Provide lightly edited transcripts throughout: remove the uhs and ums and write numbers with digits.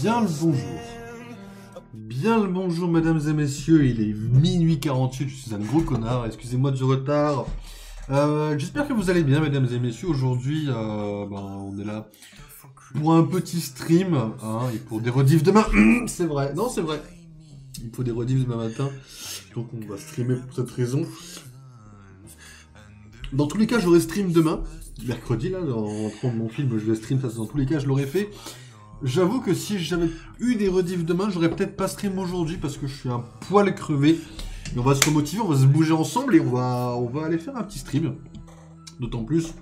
Bien le bonjour. Bien le bonjour, mesdames et messieurs. Il est minuit 48, je suis un gros connard. Excusez-moi du retard. J'espère que vous allez bien, mesdames et messieurs. Aujourd'hui, on est là pour un petit stream. Et pour des rediffs demain. C'est vrai. Non, c'est vrai. Il faut des rediffs demain matin. Donc on va streamer pour cette raison. Dans tous les cas, j'aurai stream demain. Mercredi, là, en rentrant de mon film, je vais stream. Ça, dans tous les cas, je l'aurais fait. J'avoue que si j'avais eu des rediffs demain, j'aurais peut-être pas stream aujourd'hui parce que je suis un poil crevé. Et on va se remotiver, on va se bouger ensemble et on va aller faire un petit stream. D'autant plus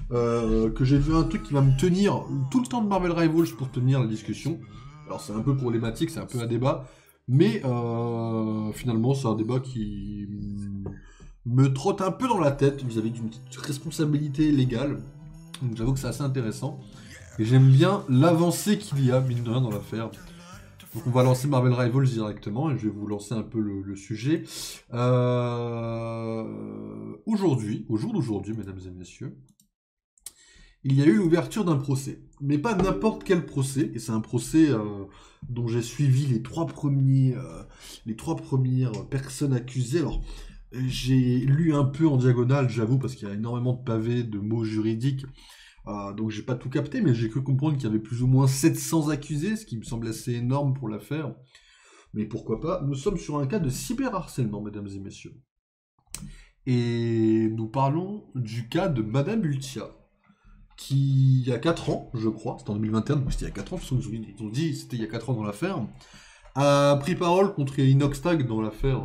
que j'ai vu un truc qui va me tenir tout le temps de Marvel Rivals pour tenir la discussion. Alors c'est un peu problématique, c'est un peu un débat. Mais finalement c'est un débat qui me trotte un peu dans la tête vis-à-vis d'une petite responsabilité légale. Donc j'avoue que c'est assez intéressant. Et j'aime bien l'avancée qu'il y a, mine de rien, dans l'affaire. Donc on va lancer Marvel Rivals directement, et je vais vous lancer un peu le sujet. Aujourd'hui, au jour d'aujourd'hui, mesdames et messieurs, il y a eu l'ouverture d'un procès. Mais pas n'importe quel procès, et c'est un procès dont j'ai suivi les trois premières personnes accusées. Alors, j'ai lu un peu en diagonale, j'avoue, parce qu'il y a énormément de pavés, de mots juridiques. Donc j'ai pas tout capté, mais j'ai cru comprendre qu'il y avait plus ou moins 700 accusés, ce qui me semble assez énorme pour l'affaire. Mais pourquoi pas, nous sommes sur un cas de cyberharcèlement, mesdames et messieurs. Et nous parlons du cas de Madame Ultia, qui, il y a 4 ans, je crois, c'était en 2021, donc c'était il y a 4 ans, ils ont dit c'était il y a 4 ans dans l'affaire, a pris parole contre Inoxtag dans l'affaire,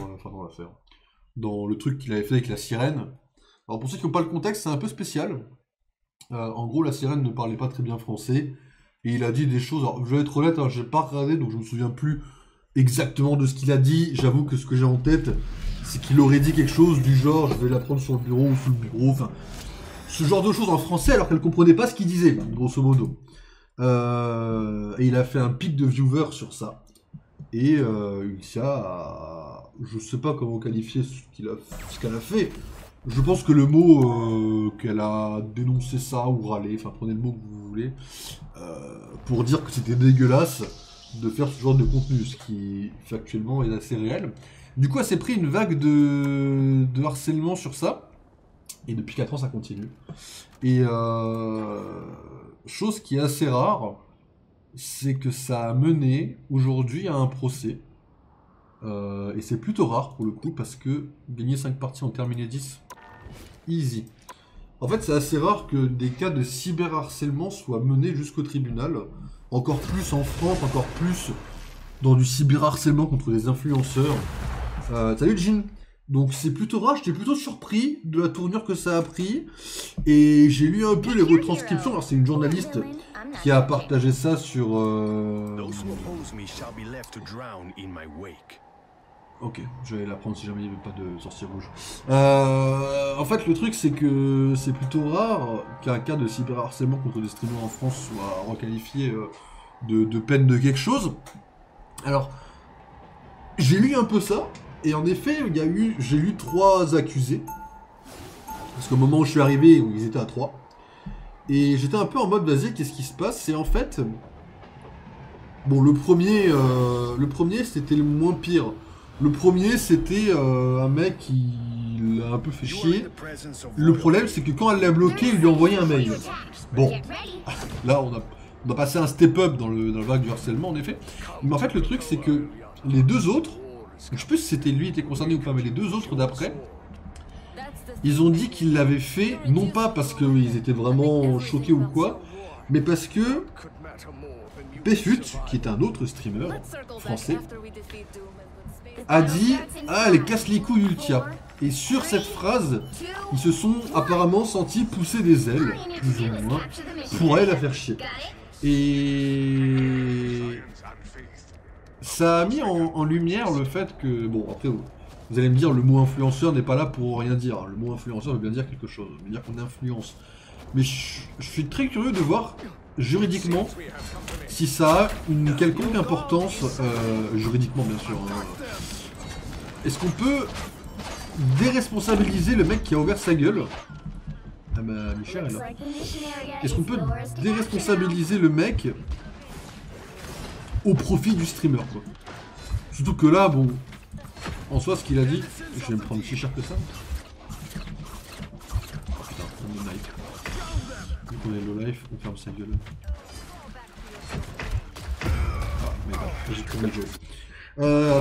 dans le truc qu'il avait fait avec la sirène. Alors pour ceux qui n'ont pas le contexte, c'est un peu spécial. En gros, la sirène ne parlait pas très bien français, et il a dit des choses, alors je vais être honnête, j'ai pas regardé, donc je me souviens plus exactement de ce qu'il a dit. J'avoue que ce que j'ai en tête, c'est qu'il aurait dit quelque chose du genre, je vais la prendre sur le bureau ou sous le bureau, enfin, ce genre de choses en français, alors qu'elle comprenait pas ce qu'il disait, grosso modo. Et il a fait un pic de viewers sur ça. Et Ultia je sais pas comment qualifier ce qu'elle a fait. Je pense que le mot qu'elle a dénoncé ça ou râlé, enfin prenez le mot que vous voulez, pour dire que c'était dégueulasse de faire ce genre de contenu, ce qui factuellement est assez réel. Du coup, elle s'est pris une vague de harcèlement sur ça, et depuis 4 ans ça continue. Et chose qui est assez rare, c'est que ça a mené aujourd'hui à un procès. Et c'est plutôt rare pour le coup, parce que gagner 5 parties en terminer 10, easy. En fait, c'est assez rare que des cas de cyberharcèlement soient menés jusqu'au tribunal. Encore plus en France, encore plus dans du cyberharcèlement contre des influenceurs. Salut Jean. Donc c'est plutôt rare, j'étais plutôt surpris de la tournure que ça a pris. Et j'ai lu un peu les retranscriptions. Alors c'est une journaliste qui a partagé ça sur... Ok, je vais la prendre si jamais il n'y avait pas de sorcier rouge. En fait, le truc, c'est que c'est plutôt rare qu'un cas de cyberharcèlement contre des streamers en France soit requalifié de peine de quelque chose. Alors, j'ai lu un peu ça, et en effet, j'ai lu 3 accusés. Parce qu'au moment où je suis arrivé, ils étaient à 3. Et j'étais un peu en mode, vas-y, qu'est-ce qui se passe? C'est en fait... Bon, le premier c'était le moins pire. Le premier, c'était un mec qui l'a un peu fait chier. Le problème, c'est que quand elle l'a bloqué, il lui a envoyé un mail. Bon, là, on a passé un step-up dans le vague du harcèlement, en effet. Mais en fait, le truc, c'est que les 2 autres, je sais plus si c'était lui qui était concerné ou pas, mais les 2 autres d'après, ils ont dit qu'ils l'avaient fait, non pas parce qu'ils étaient vraiment choqués ou quoi, mais parce que Pfut, qui est un autre streamer français, a dit « Ah, elle casse les couilles Ultia ». Et sur cette phrase, ils se sont apparemment sentis pousser des ailes, plus ou moins, pour aller la faire chier. Et ça a mis en lumière le fait que... Bon, après, vous allez me dire, le mot influenceur n'est pas là pour rien dire. Le mot influenceur veut bien dire quelque chose, veut dire qu'on influence. Mais je suis très curieux de voir, juridiquement, si ça a une quelconque importance, juridiquement bien sûr. Est-ce qu'on peut déresponsabiliser le mec qui a ouvert sa gueule? Ah bah Michel est là. Est-ce qu'on peut déresponsabiliser le mec au profit du streamer, quoi. Surtout que là, bon, en soi, ce qu'il a dit, je vais me prendre si cher que ça. Oh putain, on est knife. Vu qu'on est low life, on ferme sa gueule. Ah, mais bah, j'ai tourné le jeu.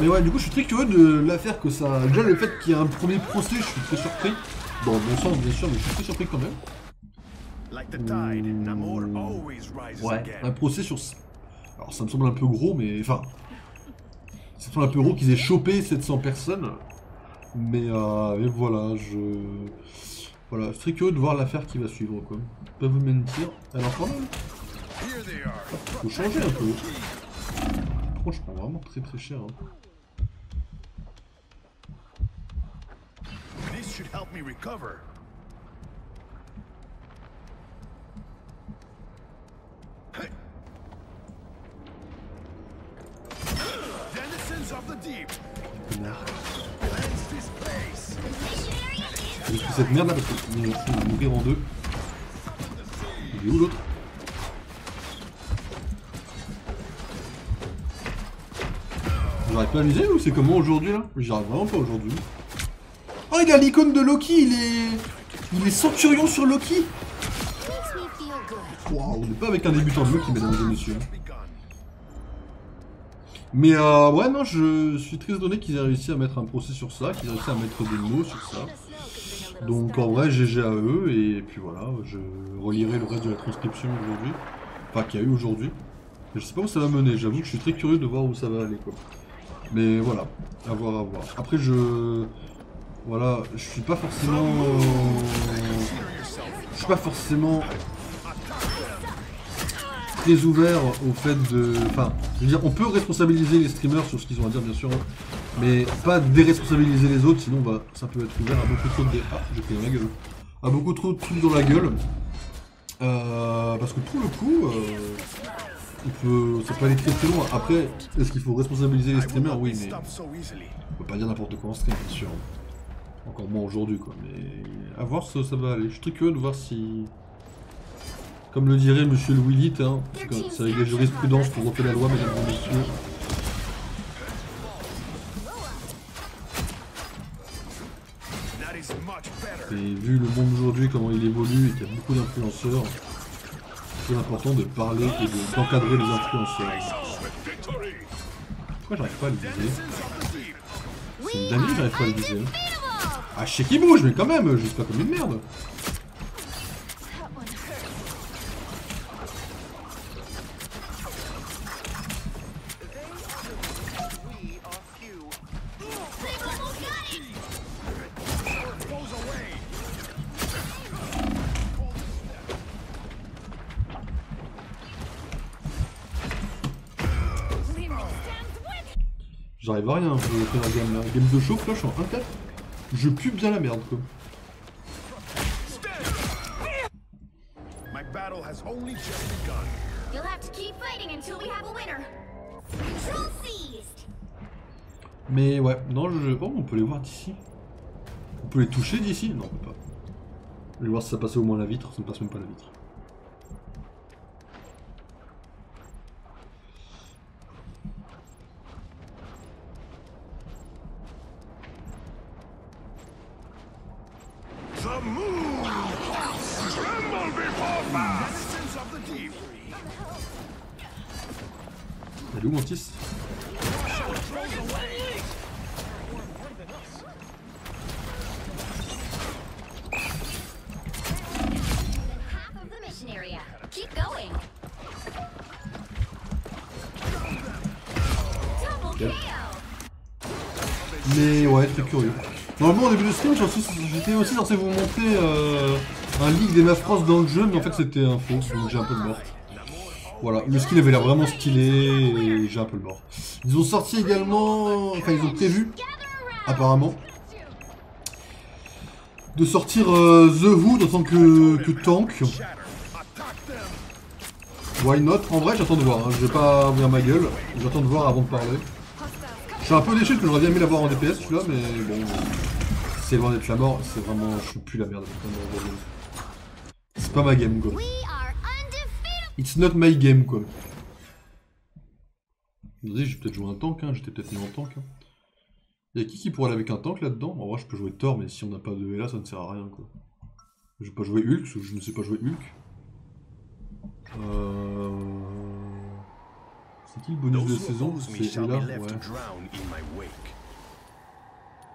Mais ouais, du coup, je suis très curieux de l'affaire que ça. Déjà, le fait qu'il y ait un premier procès, je suis très surpris. Dans le bon sens, bien sûr, mais je suis très surpris quand même. Ouais, un procès sur. Alors, ça me semble un peu gros, mais. Enfin. Ça me semble un peu gros qu'ils aient chopé 700 personnes. Mais voilà, Voilà, je suis très curieux de voir l'affaire qui va suivre, quoi. Pas vous mentir. Alors, quand même. Faut changer un peu. Par contre, je prends vraiment très très cher. Hein. This should help me recover. Denizens of the deep. Cleanse this place. J'ai pris cette merde là parce que je vais mourir en deux. Il est où l'autre? J'arrive pas à viser ou c'est comment aujourd'hui là? J'arrive vraiment pas aujourd'hui. Oh, il a l'icône de Loki, il est centurion sur Loki. Waouh, on n'est pas avec un débutant de Loki, mesdames et messieurs. Mais ouais, non, je suis très étonné qu'ils aient réussi à mettre un procès sur ça, qu'ils aient réussi à mettre des mots sur ça. Donc en vrai, GG à eux, et puis voilà, je relirai le reste de la transcription aujourd'hui. Enfin, qu'il y a eu aujourd'hui. Je sais pas où ça va mener, j'avoue que je suis très curieux de voir où ça va aller, quoi. Mais voilà, à voir, à voir. Après, voilà, je suis pas forcément très ouvert au fait de... Enfin, je veux dire, on peut responsabiliser les streamers sur ce qu'ils ont à dire, bien sûr, mais pas déresponsabiliser les autres, sinon bah, ça peut être ouvert à beaucoup trop de... Ah, j'ai pris dans la gueule. À beaucoup trop de trucs dans la gueule. Parce que pour le coup, ça peut aller très très loin. Après, est-ce qu'il faut responsabiliser les streamers? Oui, mais on peut pas dire n'importe quoi en stream, bien sûr. Encore moins aujourd'hui, quoi. Mais à voir, ça va aller. Je suis très curieux de voir si... Comme le dirait monsieur le Willit, hein, c'est avec la jurisprudence pour refaire la loi, mesdames et messieurs. Et vu le monde aujourd'hui, comment il évolue et qu'il y a beaucoup d'influenceurs, c'est très important de parler et d'encadrer les influenceurs. Pourquoi j'arrive pas à le viser? C'est une dinguerie, j'arrive pas à le viser. Ah, je sais qu'il bouge, mais quand même, je suis pas comme une merde. J'arrive à rien, je fais la game là. Game de chauffe là, je suis en 1-4. Je pue bien la merde quoi. Mais ouais, non, oh, on peut les voir d'ici. On peut les toucher d'ici? Non, on peut pas. Je vais voir si ça passait au moins la vitre, ça ne passe même pas la vitre. Elle est où mon tis? Okay. Mais ouais, très curieux. Normalement au début de stream, j'étais aussi censé vous montrer un leak des Mafros dans le jeu, mais en fait c'était un faux, donc j'ai un peu le mort. Voilà, le skin avait l'air vraiment stylé et j'ai un peu le mort. Ils ont sorti également, enfin ils ont prévu, apparemment, de sortir The Hood en tant que tank. Why not? En vrai j'attends de voir, hein. Je vais pas ouvrir ma gueule, j'attends de voir avant de parler. Je suis un peu déçu parce que j'aurais bien aimé l'avoir en DPS celui-là, mais bon, c'est loin d'être la mort, c'est vraiment, je suis plus la merde. C'est pas ma game quoi. It's not my game quoi. Vas-y, j'ai peut-être joué un tank, hein. J'étais peut-être mis en tank. Hein. Y'a qui pourrait aller avec un tank là-dedans? En vrai, je peux jouer Thor, mais si on n'a pas de Hela, ça ne sert à rien, quoi. Je vais pas jouer Hulk, parce que je ne sais pas jouer Hulk. C'est qui le bonus de saison? C'est Hela, ouais.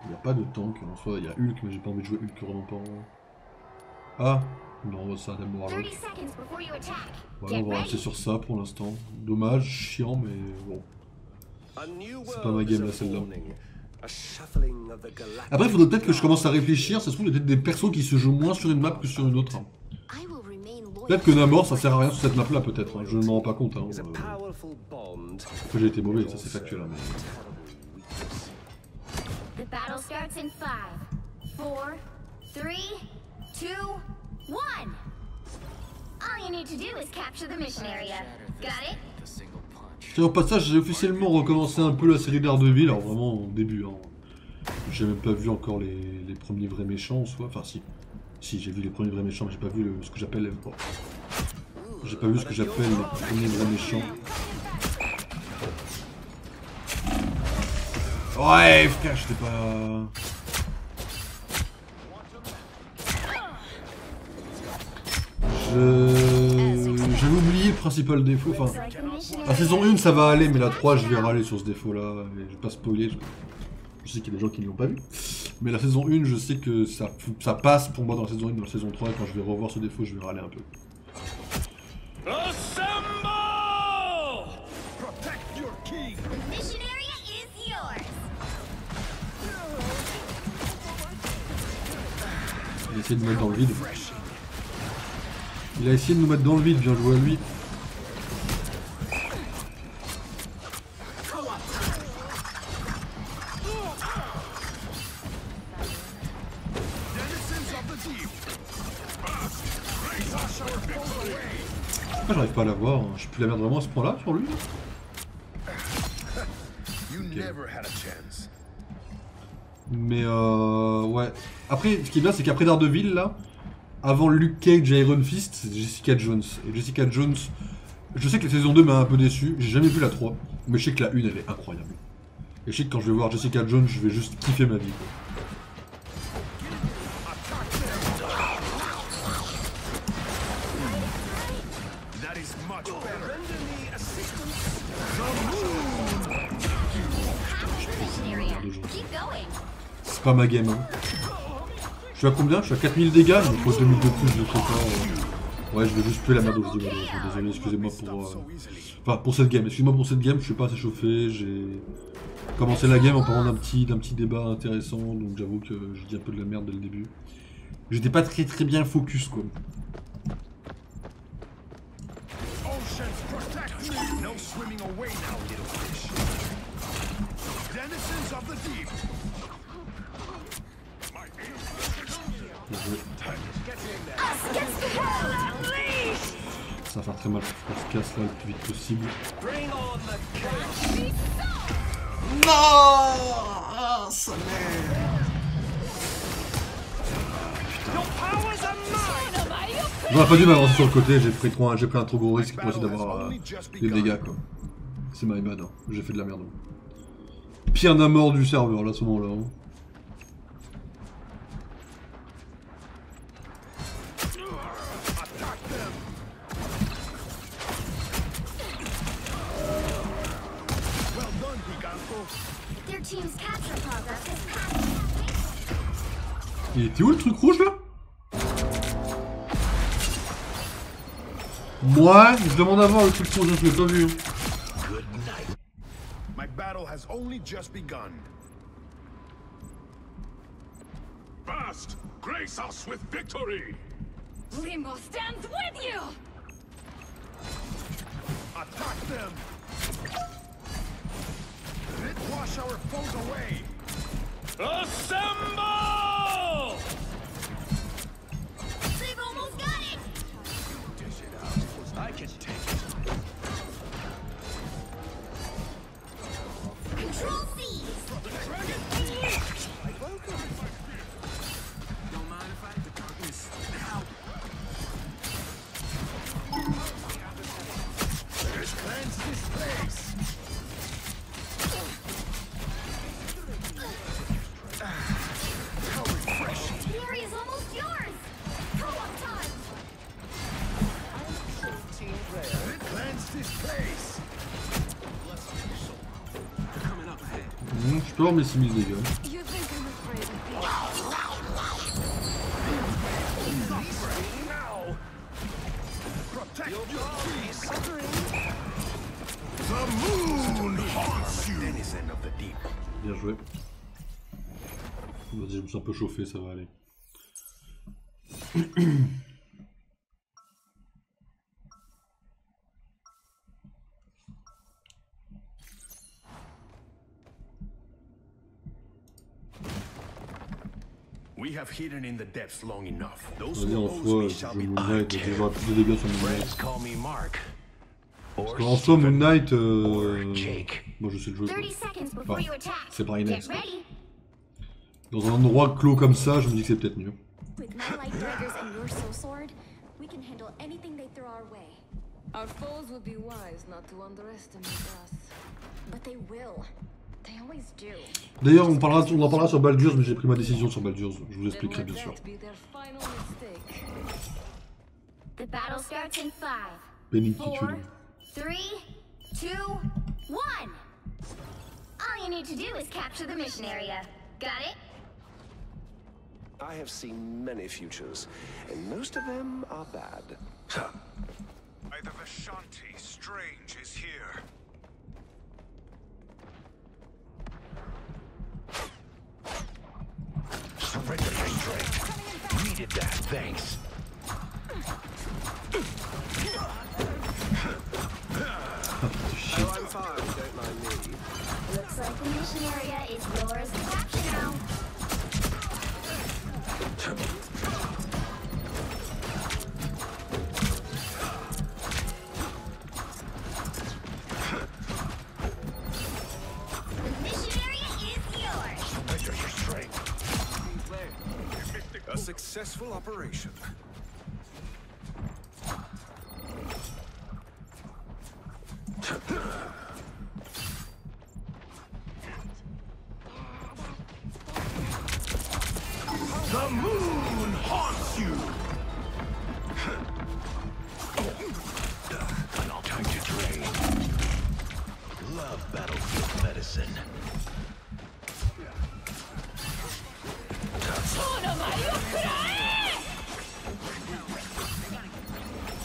Il n'y a pas de tank en soi, il y a Hulk, mais j'ai pas envie de jouer Hulk vraiment pas. Ah! Non, ça a d'abord Warlock. Voilà, on va rester sur ça pour l'instant. Dommage, chiant, mais bon. C'est pas ma game là, celle-là. Après, il faudrait peut-être que je commence à réfléchir. Ça se trouve, il y a peut-être des persos qui se jouent moins sur une map que sur une autre. Hein. Peut-être que Namor, ça sert à rien sur cette map-là, peut-être. Hein. Je ne m'en rends pas compte. Hein. Que j'ai été mauvais, ça c'est factuel. Hein, mais... The battle starts in 5, 4, 3, 2, 1. All you need to do is capture the mission area. Got it? Tiens, au passage, j'ai officiellement recommencé un peu la série d'Daredevil, alors vraiment au début. Hein. J'ai même pas vu encore les premiers vrais méchants en soi. Enfin, si. Si, j'ai vu les premiers vrais méchants, mais j'ai pas vu ce que j'appelle. Oh. J'ai pas vu ce que j'appelle les premiers vrais méchants. Ouais, frère, j'étais pas. J'avais oublié le principal défaut. Enfin, la saison 1 ça va aller, mais la 3 je vais râler sur ce défaut là. Je vais pas spoiler. Je sais qu'il y a des gens qui ne l'ont pas vu. Mais la saison 1, je sais que ça passe pour moi dans la saison 1. Dans la saison 3, quand je vais revoir ce défaut, je vais râler un peu. Il a essayé de nous mettre dans le vide. Il a essayé de nous mettre dans le vide, bien joué à lui. Pourquoi j'arrive pas à l'avoir? Je suis plus la merde vraiment à ce point-là sur lui. Okay. Mais ouais. Après, ce qui est bien, c'est qu'après Daredevil, là, avant Luke Cage et Iron Fist, c'est Jessica Jones. Et Jessica Jones, je sais que la saison 2 m'a un peu déçu. J'ai jamais vu la 3, mais je sais que la 1, elle est incroyable. Et je sais que quand je vais voir Jessica Jones, je vais juste kiffer ma vie, quoi. C'est pas ma game, hein. Je suis à combien? Je suis à 4000 dégâts, il me faut 2000 de plus de trucs. Ouais, je vais juste tuer la merde au désolé, excusez-moi pour... Enfin, pour cette game, excusez-moi pour cette game, je suis pas assez chauffé, j'ai commencé la game en parlant d'un petit débat intéressant, donc j'avoue que je dis un peu de la merde dès le début. J'étais pas très bien focus, quoi. Ça va faire très mal pour qu'on se casse là le plus vite possible. Non, ça merde. J'aurais pas dû m'avancer sur le côté, j'ai pris un trop gros risque pour essayer d'avoir des dégâts, quoi. C'est my bad, hein. J'ai fait de la merde. Pire Namor du serveur là à ce moment-là. Hein. Il était où le truc rouge là? Moi, je demande à voir le truc rouge, je l'ai pas vu. My battle has only just begun. Fast, grace us with victory. Limbo stands with you. Attack them. Let's wash our foes away. Assemble! They've almost got it. Dish it out. I can take it. Control C's. Don't mind if I the darkness now. Let's cleanse this place. Je peux avoir mes 6000 dégâts. You think I'm afraid of being Now! Protect your trees! The moon haunts you! Denizen of the deep. Bien joué. Vas-y, je me suis un peu chauffé, ça va aller. We have hidden in the depths long enough. Those Vas-y, who en oppose soi, me je shall joue be Moon Knight, j'aurai plus de dégâts sur Moon Knight. Friends call me Mark. Parce qu'en soi, Moon Knight, Jake. moi je sais le jouer. 30 seconds before you attack. C'est pas Inès. Get ready. Dans un endroit clos comme ça, je me dis que c'est peut-être mieux. With my light daggers and your soul sword, we can handle anything they throw our way. Our foes would be wise not to underestimate us. But they will. They always do. D'ailleurs, on en parlera sur Baldur's, mais j'ai pris ma décision sur Baldur's. Je vous Then expliquerai let bien sûr. that be their final mistake. The battle starts in 5, Bénédictitude. 4, 3, 2, 1. All you need to do is capture the mission area. Got it? I have seen many futures, and most of them are bad. By the Vishanti, strange is here. Surrender your strength. Needed that, thanks. Oh, I'm fine, don't mind me. Looks like the mission area is yours to capture now. The mission area is yours. Surrender your strength. A successful operation. The moon haunts you. An time to drain. Love battlefield medicine.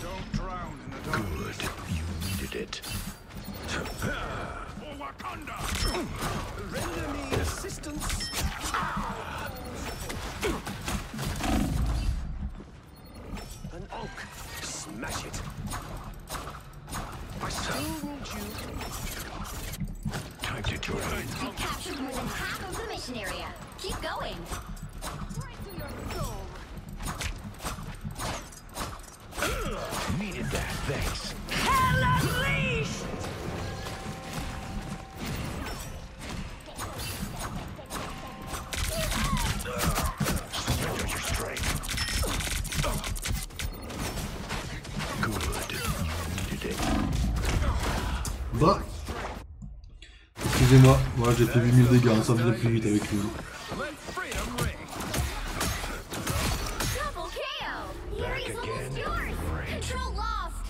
Don't drown in the dark. Good, you needed it. Wakanda! Render me assistance. An oak. Smash it. I still need you. Time to drain. You captured more than half of the mission area. Keep going. Right to your soul. Needed that, thanks. Surrender your strength. Good, you needed it. Bah. Excusez-moi, moi j'ai fait 8000 dégâts, hein, ça venait plus vite avec lui. Let freedom ring! Double KO. The area's again. almost yours. Great. Control lost.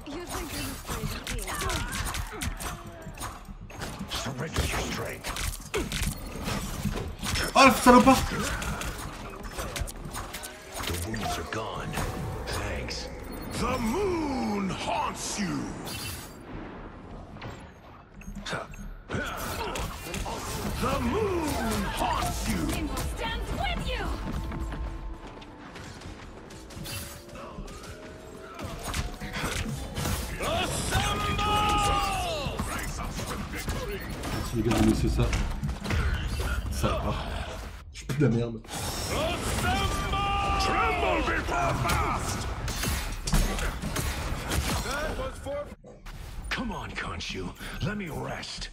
You think I'm afraid of being Surrender your strength. Ah, le salopard! The wounds are gone. Thanks. The moon haunts you! The moon haunts you! stands with you! Si les gars vous laissez ça. Ça va. Je pue la merde. Tremble before fast! That was for... Come on, Khonshu. Let me rest.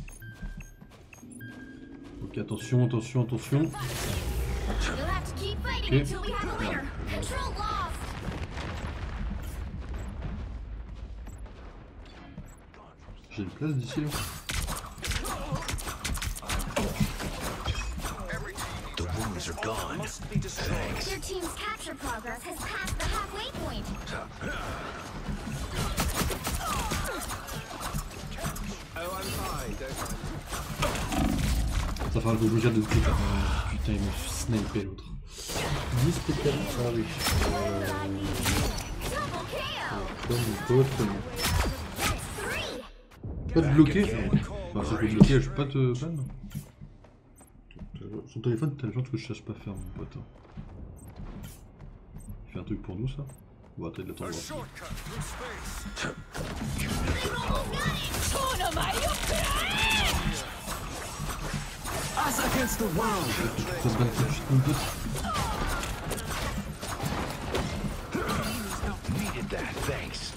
Ok, attention, attention, attention. You'll have to keep fighting Okay. until we have a winner. Control lost. J'ai une place d'ici là. The wounds enemies are gone. Must be destroyed. Thanks. Your team's capture progress has passed the halfway point. Oh, I'm fine, don't mind. Ça fait un peu bouger de tout. Putain, il me snipé l'autre. 10 spectateurs, ah oui. Double kill. Pas de bloquer. Enfin, ça peut bloquer, je peux pas te ban. Son téléphone, t'as le genre que je sache pas faire, mon pote. Il fait un truc pour nous, ça? Bon, attends, il attend. Us against the world. Ça se bat tout de suite, mon pote. Needed that. Thanks.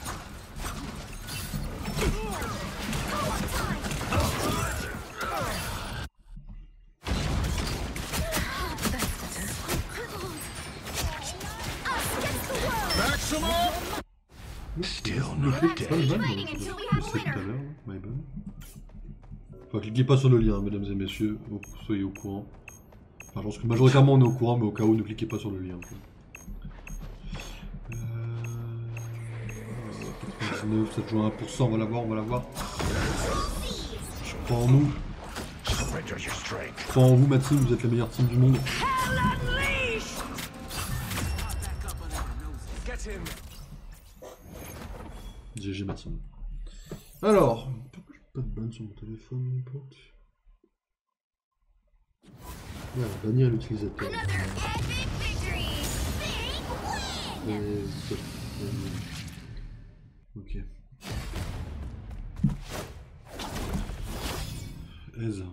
Still not C'est pas le ban, mais je sais tout à l'heure, my ban. Enfin, cliquez pas sur le lien, mesdames et messieurs, soyez au courant. Enfin, je pense que majoritairement on est au courant, mais au cas où, ne cliquez pas sur le lien. 99, ça joue à 1%, on va l'avoir, on va l'avoir. Je crois en nous. surrender your strength. Je crois en vous, ma team, vous êtes la meilleure team du monde. Get him. GG ma team. Alors, pourquoi j'ai pas de ban sur mon téléphone, mon pote? Ouais, bannir l'utilisateur. Ok. Eza.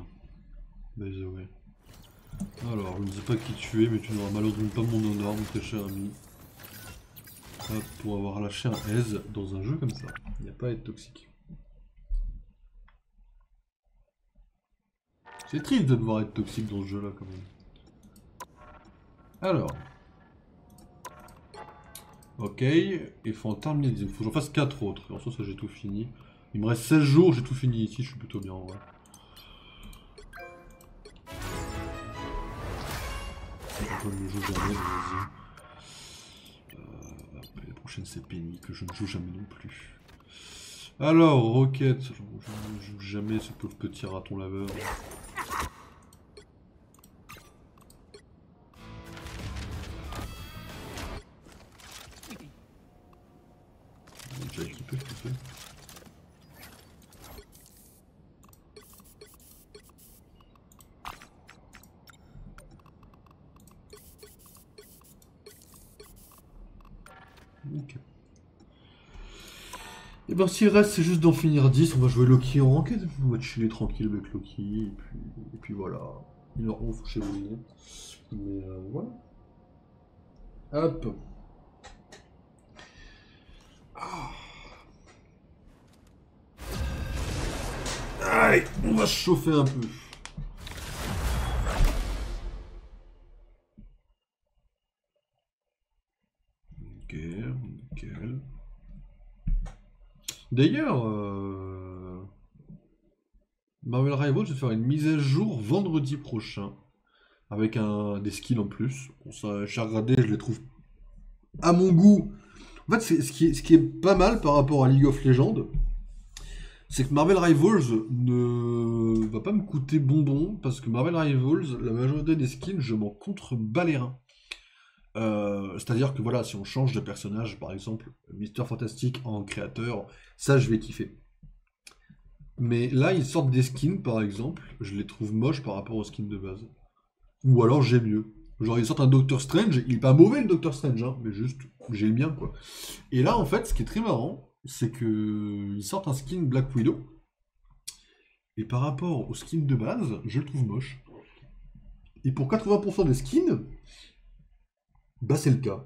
By the way. Alors, je ne sais pas qui tu es, mais tu n'auras malheureusement pas mon honneur, mon très cher ami. Hop, pour avoir lâché un aise dans un jeu comme ça. Il n'y a pas à être toxique. C'est triste de devoir être toxique dans ce jeu là quand même. Alors. Ok, il faut en terminer 10. Il faut que j'en fasse 4 autres. Alors ça j'ai tout fini. Il me reste 16 jours, j'ai tout fini ici, je suis plutôt bien en vrai. Je ne joue jamais, mais vas-y. La prochaine c'est Penny, que je ne joue jamais non plus. Alors, Rocket, je ne joue jamais ce pauvre petit raton laveur. On est déjà équipé, s'il te plaît. Ok. Et ben s'il reste c'est juste d'en finir 10, on va jouer Loki en ranked, on va chiller tranquille avec Loki, et puis voilà. 1h11 chez vous. Mais voilà. Hop. Ah. Allez, on va se chauffer un peu. Ok, nickel. D'ailleurs, Marvel Rivals, je vais faire une mise à jour vendredi prochain. Avec des skins en plus. Bon, ça, j'ai regardé, je les trouve à mon goût. En fait, ce qui est pas mal par rapport à League of Legends, c'est que Marvel Rivals ne va pas me coûter bonbon. Parce que Marvel Rivals, la majorité des skins, je m'en contrebats les reins. C'est-à-dire que voilà, si on change de personnage, par exemple, Mister Fantastic en créateur, ça je vais kiffer. Mais là, ils sortent des skins, par exemple, je les trouve moches par rapport aux skins de base. Ou alors j'ai mieux. Genre, ils sortent un Doctor Strange, il est pas mauvais le Doctor Strange, hein, mais juste, j'ai le mien, quoi. Et là, en fait, ce qui est très marrant, c'est que ils sortent un skin Black Widow, et par rapport au skin de base, je le trouve moche. Et pour 80% des skins, bah c'est le cas.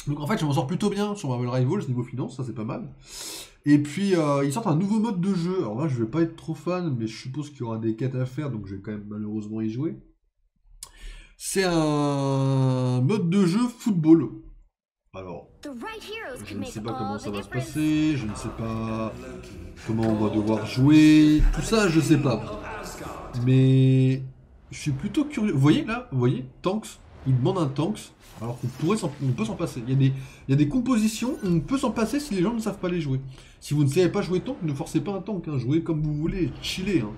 Donc en fait je m'en sors plutôt bien sur Marvel Rivals niveau finance, ça c'est pas mal. Et puis ils sortent un nouveau mode de jeu. Alors là je vais pas être trop fan, mais je suppose qu'il y aura des quêtes à faire, donc je vais quand même malheureusement y jouer. C'est un mode de jeu football. Alors, je ne sais pas comment ça va se passer, je ne sais pas comment on va devoir jouer, tout ça je sais pas. Mais je suis plutôt curieux. Vous voyez là, vous voyez, Tanks, il demande un Tanks, alors qu'on peut s'en passer. Il y a des compositions où on peut s'en passer si les gens ne savent pas les jouer. Si vous ne savez pas jouer tank, ne forcez pas un tank, hein. Jouez comme vous voulez, chillez. Hein.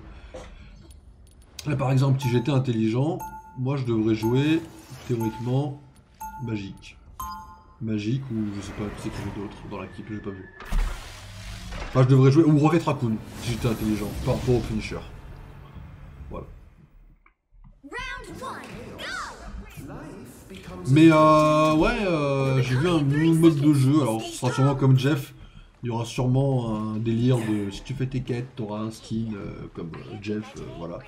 Là par exemple, si j'étais intelligent, moi je devrais jouer théoriquement magique. Magique ou je sais pas, c'est qu'il y a d'autres dans l'équipe, j'ai pas vu. Enfin je devrais jouer, ou Rocket Raccoon, si j'étais intelligent, par rapport au finisher. Voilà. Mais ouais, j'ai vu un nouveau mode de jeu, alors ce sera sûrement comme Jeff, il y aura sûrement un délire de si tu fais tes quêtes, t'auras un skin comme Jeff, voilà.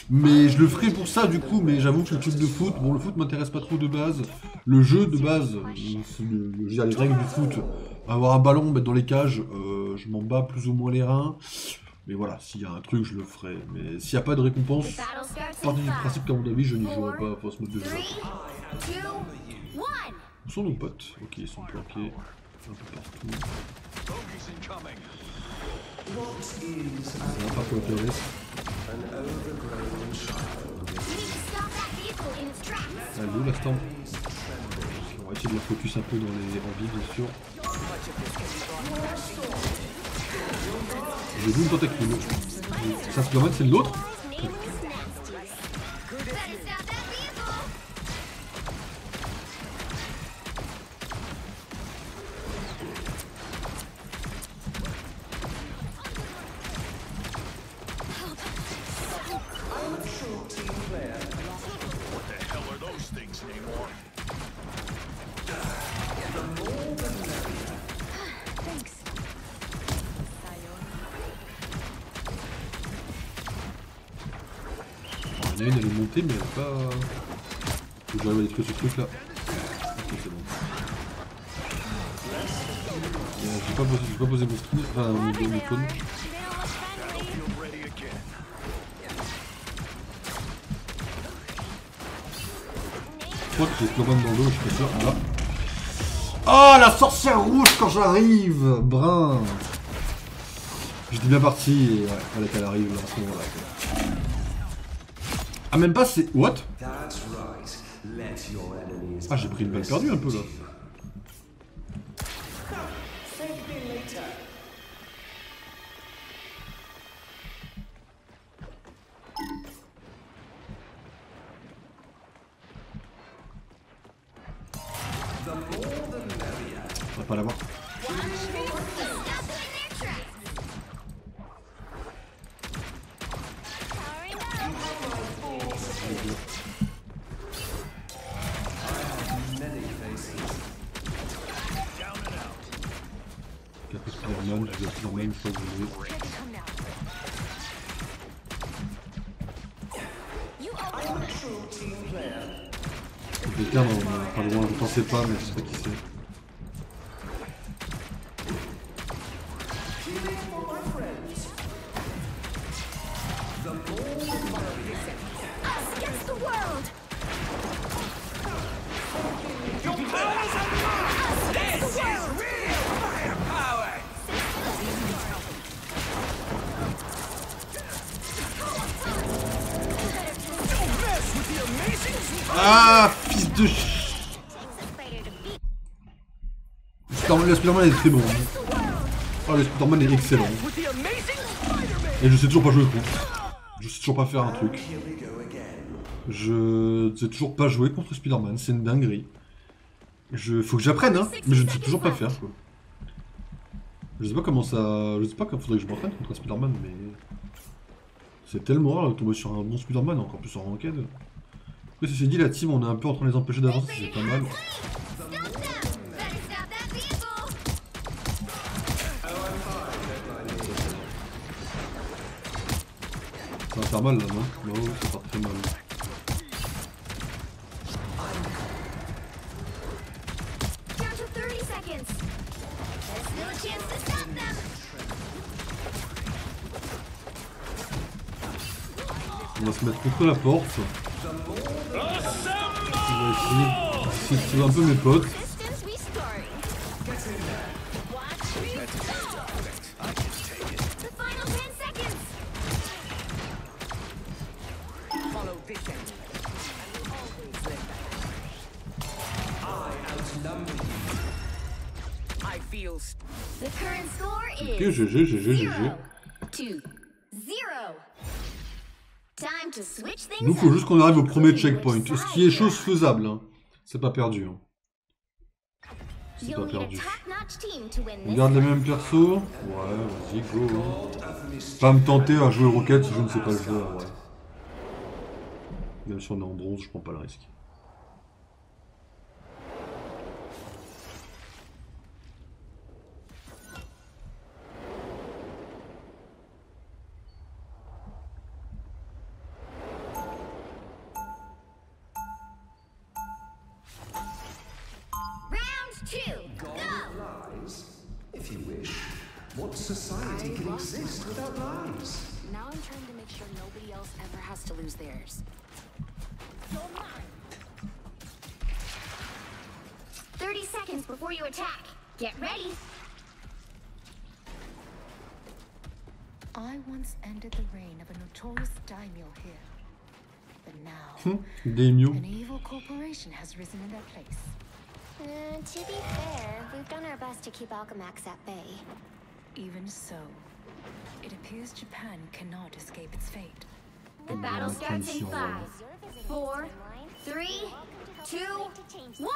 Mais je le ferai pour ça du coup, mais j'avoue que le truc de foot, bon le foot m'intéresse pas trop de base, le jeu de base, les règles du foot, avoir un ballon, mettre dans les cages, je m'en bats plus ou moins les reins. Mais voilà, s'il y a un truc, je le ferai. Mais s'il n'y a pas de récompense, partie du principe qu'à mon avis, je n'y jouerai pas pour ce mode de jeu. Où sont nos potes? Ok, ils sont planqués un peu partout. Ça va pas pour le terrestre. Elle est où la Storm? On va essayer de la focus un peu dans les envies, bien sûr. J'ai vu une tentacule. Ça se permet, c'est de l'autre? Il y en a une, elle est montée, mais elle n'a pas... Faut que j'arrive à détruire ce truc là. Ok, c'est bon. J'ai pas posé mon skin, enfin mon icône. Je crois que j'ai Slowman dans le dos, mais je suis pas sûr. Là. Oh, la sorcière rouge quand j'arrive! Brun! J'étais bien parti et ouais, fallait qu'elle arrive là, à ce moment-là. Ah, même pas, c'est... What? Ah, j'ai pris une balle perdue un peu là. On va pas l'avoir. Spider-Man, je vais Spider-Man une fois que vous voulez. Quelqu'un pas loin, je pensais pas, mais je sais pas qui c'est. Ah, fils de ch... Le Spider-Man est très bon. Oh, le Spider-Man est excellent. Et je sais toujours pas jouer contre. Je sais toujours pas faire un truc. Je sais toujours pas jouer contre Spider-Man, c'est une dinguerie. Faut que j'apprenne, hein, mais je ne sais toujours pas faire, quoi. Je sais pas comment ça... Je sais pas comment faudrait que je m'entraîne contre Spider-Man, mais... C'est tellement rare de tomber sur un bon Spider-Man, encore plus en ranked. Après, ceci dit, la team, on est un peu en train de les empêcher d'avancer, c'est pas mal. Ça va faire mal là, non? Non, ça part très mal. On va se mettre contre la porte. On va essayer de tuer un peu mes potes. I feel The current score Ok, is GG, GG, 0 GG. to 0. Time to switch things Nous, faut up, juste qu'on arrive au premier including checkpoint. which Ce qui est side chose you're on. faisable, hein. C'est pas perdu, hein. C'est You'll pas need a perdu. top-notch team to win On this. garde les mêmes persos. Ouais, vas-y, go. Hein. Pas me tenter à jouer Rocket si je ne sais pas le jouer, ouais. Même si on est en bronze, je prends pas le risque. Round 2, go! Lies, if you wish. What society can exist without lies? Now I'm trying to make sure nobody else ever has to lose theirs. 30 seconds before you attack. Get ready. I once ended the reign of a notorious daimyo here. But now, Daimyo. an evil corporation has risen in their place. To be fair, we've done our best to keep Alchemax at bay. Even so, it appears Japan cannot escape its fate. The battle starts in 5, 4, 3, 2, 1.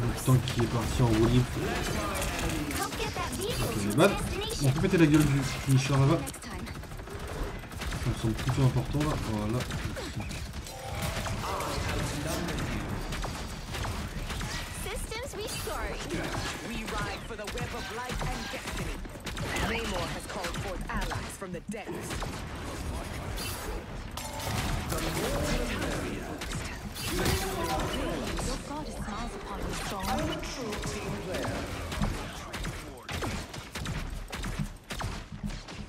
Le temps qui est parti en roue libre. Help get that vehicle Ok, to les its balles. On destination. peut péter la gueule du finisher là-bas. Next time. Ça me semble plutôt important là. Voilà. Systems restoring. We ride for the web of life and destiny. Namor has called forth allies from the depths. Your goddess smiles upon you, strong.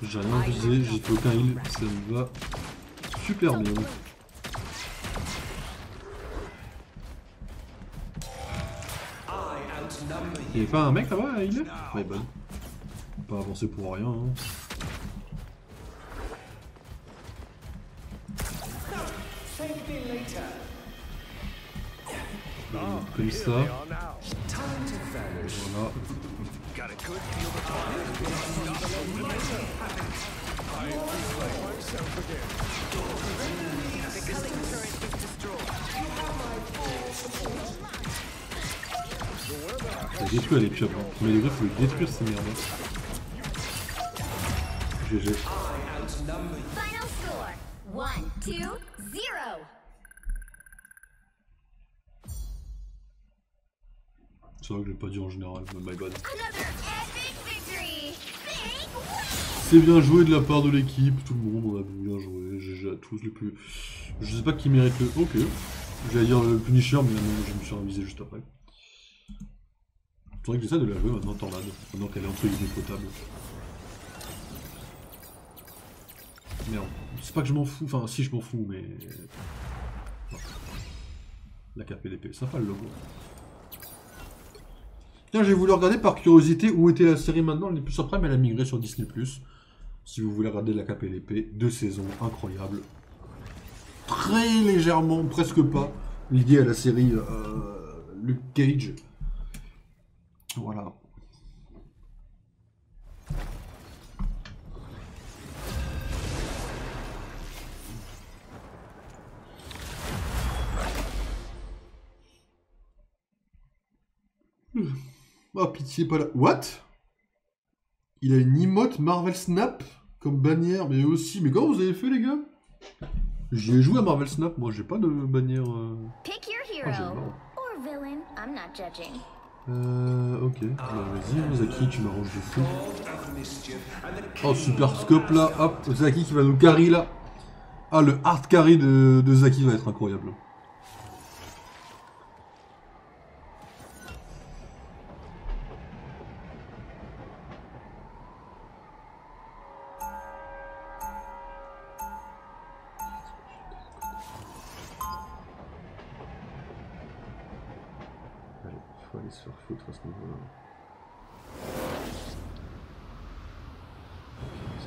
J'ai rien visé, j'ai fait aucun heal, ça me va super bien. Y'avait pas un mec là-bas à healer? Ouais, bon. Pas avancer pour rien. Hein. Comme ça. Voilà. Got a good feel the Ça détruit les piobles. Hein. Mais les gars, faut les détruire ces merdes. GG. Final score 1, 2, 0. C'est vrai que j'ai pas dit en général, mais my bad. Another epic victory. Big win. C'est bien joué de la part de l'équipe, tout le monde, on a bien joué, GG à tous les plus... Je sais pas qui mérite le... Ok. J'allais dire le Punisher, mais non, je me suis révisé juste après. C'est vrai que j'essaie de la jouer maintenant, Tornade, maintenant qu'elle est entre guillemets potable. Merde. C'est pas que je m'en fous, enfin si je m'en fous, mais... La cape et l'épée, sympa le logo. Tiens, j'ai voulu regarder par curiosité où était la série maintenant, elle n'est plus sur Prime, elle a migré sur Disney+. Si vous voulez regarder la cape et l'épée, 2 saisons, incroyables. Très légèrement, presque pas, lié à la série Luke Cage. Voilà. Oh pitié, pas là. What? Il a une emote Marvel Snap comme bannière, mais aussi. Mais comment vous avez fait, les gars? J'y ai joué à Marvel Snap, moi j'ai pas de bannière. Pick your Ah, j'ai hero marre. or villain. I'm not judging. Ok. Bah, vas-y, Zaki, tu m'arranges de fou. Oh, super scope là. Hop, Zaki qui va nous carry là. Ah, le hard carry de Zaki va être incroyable. Allez, faut aller se faire foutre à ce niveau-là.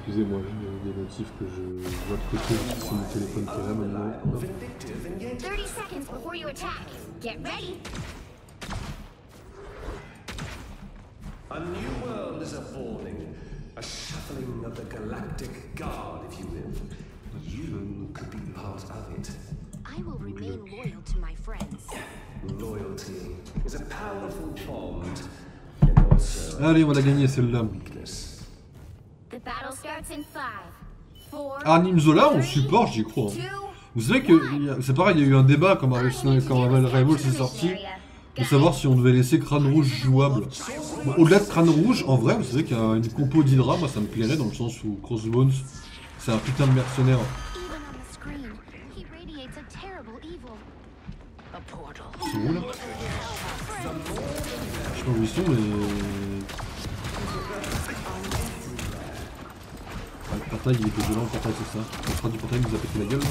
Excusez-moi, j'ai des notifs que je vois de côté, c'est mon téléphone qui est là maintenant. Hop. 30 seconds before you attack. Get ready. A new world is unfolding. A shuffling of the galactic guard, if you will. You could be part of it. I will remain loyal to my friends. Loyalty is a powerful bond, and also Allez, on va la gagner celle-là. weakness. The battle starts in 5, 4, Ah, Nimzola, on support, j'y crois. 2, Vous savez que c'est pareil, il y a eu un débat quand Marvel Rivals est sorti, de savoir si on devait laisser Crâne Rouge jouable. Bon, au-delà de Crâne Rouge, en vrai, vous savez qu'il y a une compo d'Hydra, moi ça me plairait dans le sens où Crossbones, c'est un putain de mercenaire. Even on the screen, he radiates a terrible evil. A portal. C'est où là? Je sais pas où ils sont, mais... Ah, le portail il était violent, le portail c'est ça. Le frère du portail nous a pété la gueule là.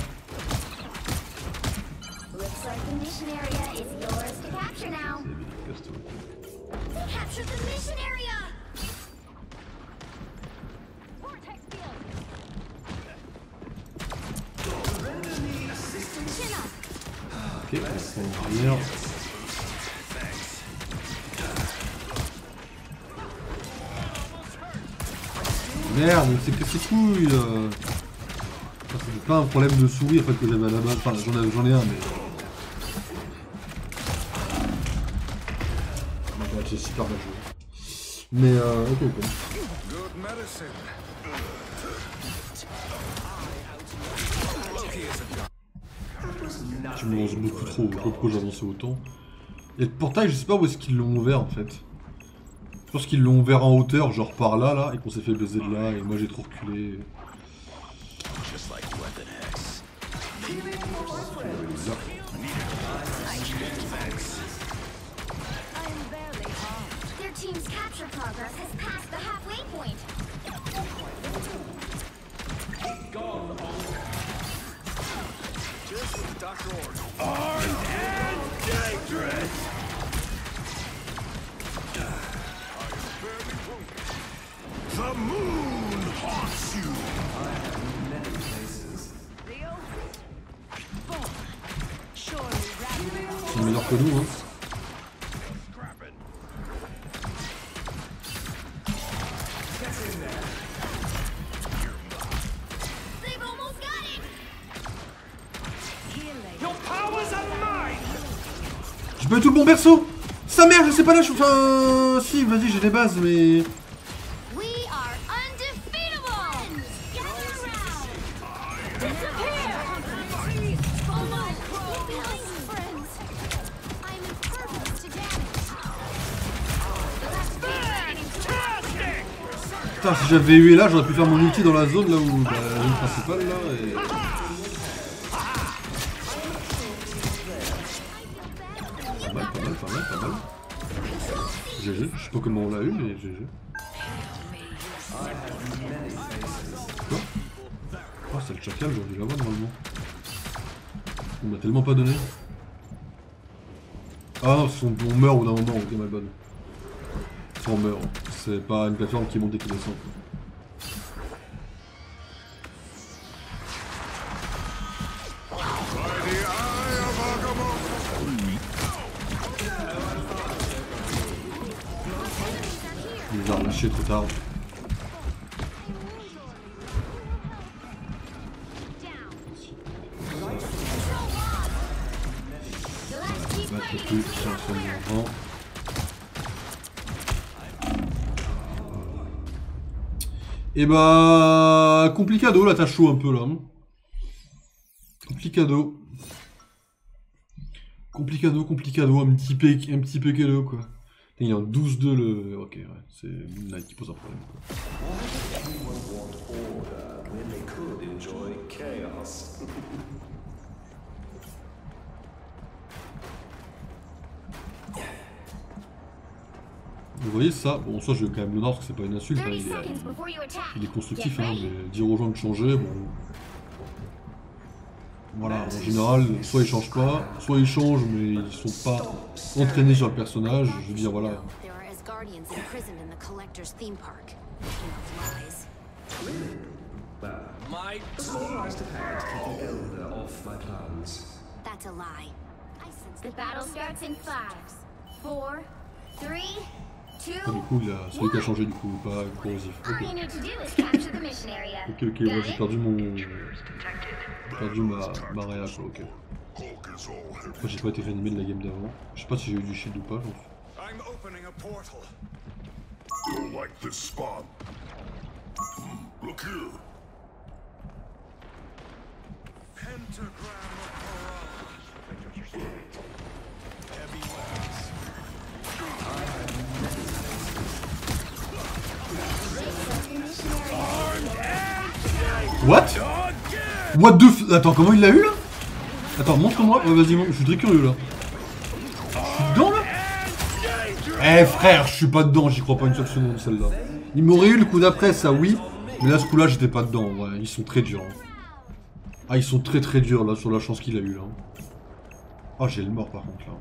Looks like the mission area is yours to capture now. Capture the mission area! Vortex field. Chin up. Ok, on va prendre en arrière. Merde, c'est que c'est couilles c'est pas un problème de souris en fait que j'avais à la base, enfin j'en ai un mais... Oh my god, c'est super bien joué. Mais ok. Good medicine. Tu me lances beaucoup trop, pourquoi j'avançais autant. Et le portail, je sais pas où est-ce qu'ils l'ont ouvert en fait. Je pense qu'ils l'ont ouvert en hauteur, genre par là, et qu'on s'est fait baiser de là, et moi j'ai trop reculé. Just like Weapon X. Their team's capture progress has passed the halfway point. Just as the doctor ordered. Armed and dangerous! The moon haunts you! C'est meilleur que nous, hein. They've almost got it! Your powers are mine! J'ai pas eu tout le bon perso. Sa mère, je sais pas là, enfin... Si, vas-y, j'ai les bases, mais... We are undefeatable! Gather around! Disappear! Oh my friends! I'm impervious to damage. Fantastic! Putain, si j'avais eu là, j'aurais pu faire mon ulti dans la zone là où... Bah, la zone principale là, et... Pas mal. GG, je sais pas comment on l'a eu, mais GG. Quoi? Oh, c'est le chacal, j'aurais dû l'avoir normalement. On m'a tellement pas donné. Ah non, on meurt au bout d'un moment, ok, ma bonne. Enfin, on meurt, c'est pas une plateforme qui monte et qui descend. Il les a relâchés trop tard. Battre plus, c'est un soignant avant. Et bah... Complicado là, t'as chaud un peu là. Complicado, un petit peu cadeau quoi. Il y a un 12-2 le... Ok, ouais, c'est Midnight qui pose un problème quoi. Vous voyez ça? Bon, ça je vais quand même le nord parce que c'est pas une insulte, hein, 30 seconds before you attack. il est constructif, Get hein, ready. mais dire aux gens de changer, bon... Voilà, en général, soit ils changent pas, soit ils changent mais ils sont pas entraînés sur le personnage, je veux dire voilà. There are Asgardians imprisoned in the Collector's theme park. Speaking of lies. A small price to pay to keep the Elder off my plans. That's a lie. The battle starts in 5, 4, 3, 2, Du coup, il a celui qui a changé du coup, pas corrosif. All you need to do is capture the mission area. Ok, moi j'ai perdu mon. J'ai perdu ma réa quoi, ok. Moi j'ai pas été réanimé de la game d'avant. Je sais pas si j'ai eu du shield ou pas. I'm opening a portal. Don't like this spot. Look here. Pentagram of Horror. Heavy weapons. What? What the f... Attends, comment il l'a eu là? Attends, montre-moi. Ouais, vas-y, je suis très curieux là. Je suis dedans là? Eh frère, je suis pas dedans, j'y crois pas une seule seconde celle-là. Il m'aurait eu le coup d'après, ça oui. Mais là, ce coup-là, j'étais pas dedans. Ouais, ils sont très durs. Hein. Ah, ils sont très durs là sur la chance qu'il a eu là. Oh, j'ai le mort par contre là.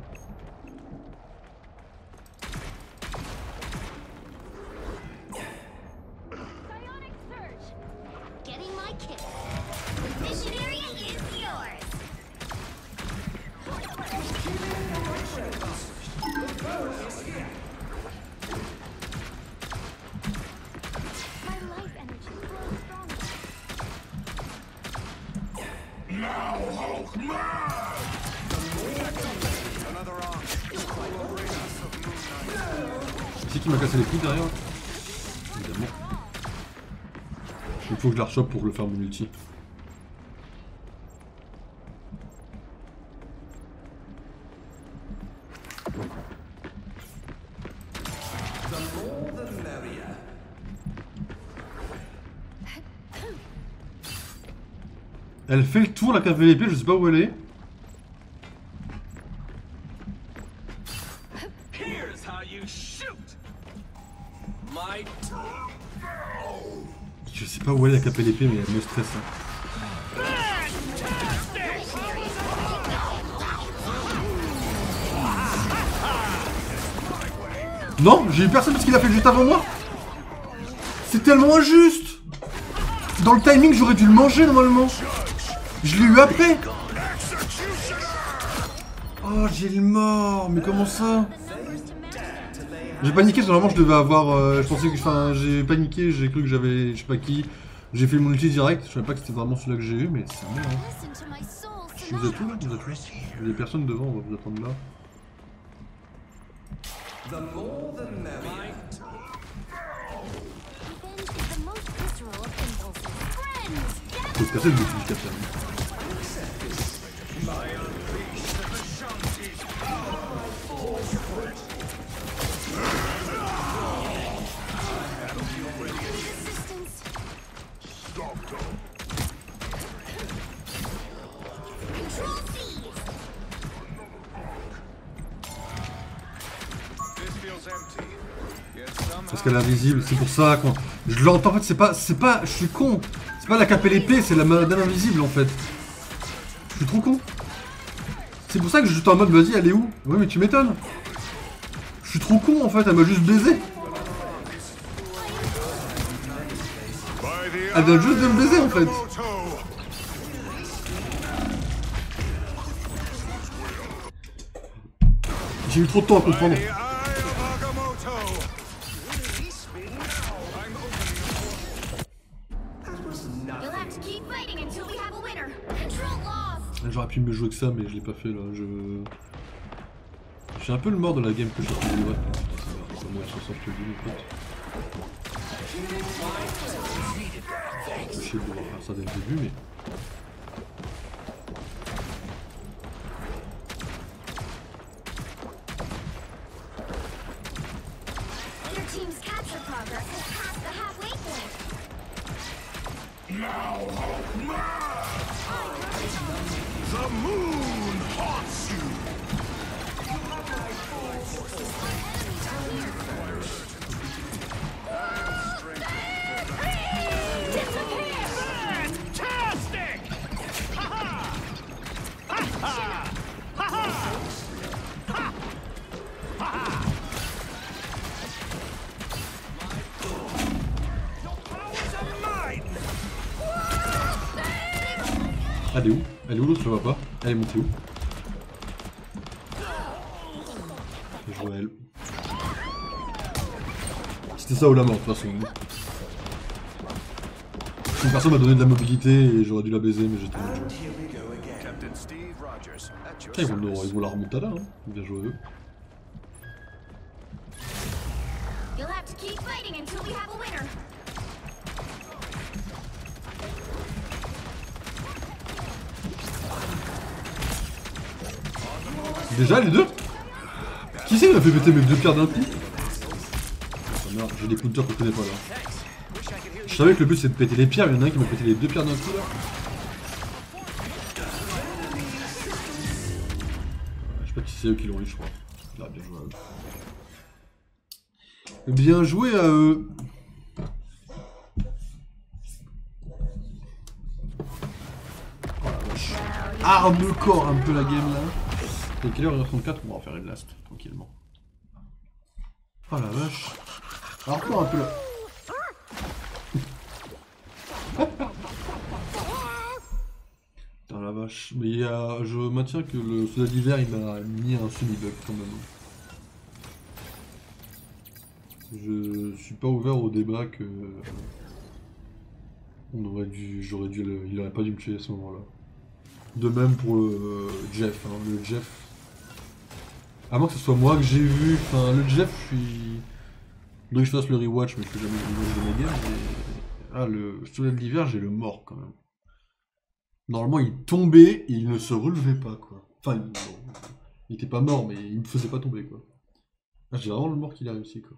C'est qui m'a cassé les couilles derrière? Évidemment. Il faut que je la rechoppe pour le faire mon ulti. Elle fait le tour, la cavée l'épée, je sais pas où elle est. Je sais pas où elle est la capelle l'épée, mais elle me stresse. Hein. Non, j'ai eu personne parce qu'il a fait juste avant moi. C'est tellement injuste. Dans le timing, j'aurais dû le manger normalement. Je l'ai eu après. Oh, j'ai le mort. Mais comment ça? J'ai paniqué, parce que normalement je devais avoir... je pensais que... Enfin, j'ai paniqué, j'ai cru que j'avais... Je sais pas qui... J'ai fait mon ulti direct, je savais pas que c'était vraiment celui-là que j'ai eu, mais c'est merde. Hein. Vous êtes où là? Vous êtes où? Il y a personne devant, on va vous attendre là. Faut se casser le bouton du capitaine. Parce qu'elle est invisible, c'est pour ça quand je l'entends. En fait, c'est pas, je suis con. C'est pas la cape et l'épée, c'est la madame invisible en fait. Je suis trop con. C'est pour ça que je suis en mode vas-y, elle est où? Ouais, mais tu m'étonnes. Je suis trop con en fait, elle m'a juste baisé. Elle vient juste de me baiser en fait. J'ai eu trop de temps à comprendre. J'aurais pu me jouer que ça, mais je l'ai pas fait là. Je suis un peu le mort de la game que je suis en train de jouer. Comment elle s'en sort que lui, en fait. Je sais devoir faire ça dès le début, mais. The moon haunts you. Fantastic! Ha-ha! Ha-ha! Ha-ha! Ha-ha! Your powers are mine! Elle est où? Elle est où l'autre? Je la vois pas. Elle est montée où? Je vois elle. C'était ça ou la mort de toute façon. Une personne m'a donné de la mobilité et j'aurais dû la baiser mais j'étais en jeu. Captain Steve Rogers, at your Putain, ils service. vont la remonter là, hein. Bien joué eux. You'll have to keep fighting until we have a winner. Déjà les deux? Qui c'est qui m'a fait péter mes deux pierres d'un coup? Oh merde, j'ai des counters que je connais pas là. Je savais que le but c'est de péter les pierres, mais il y en a un qui m'a pété les deux pierres d'un coup là. Je sais pas si c'est eux qui l'ont eu, je crois. Là, bien joué à eux. Bien joué à eux. Oh la vache. Arme corps un peu la game là. Et quelle heure? 34, on va en faire une last, tranquillement. Oh la vache. Alors quoi un peu là. Putain la vache. Mais il y a... je maintiens que le soda d'hiver il m'a mis un semi-bug quand même. Je suis pas ouvert au débat que... on aurait dû... j'aurais dû... il aurait pas dû me tuer à ce moment-là. De même pour le Jeff, hein. Le Jeff... à moins que ce soit moi que j'ai vu, enfin le Jeff, je suis... il faudrait que je fasse le rewatch, mais je fais jamais le rewatch de mes games, mais... ah, le soleil d'hiver, j'ai le mort quand même. Normalement, il tombait et il ne se relevait pas, quoi. Enfin, il était pas mort, mais il me faisait pas tomber, quoi. Ah, j'ai vraiment le mort qu'il a réussi, quoi.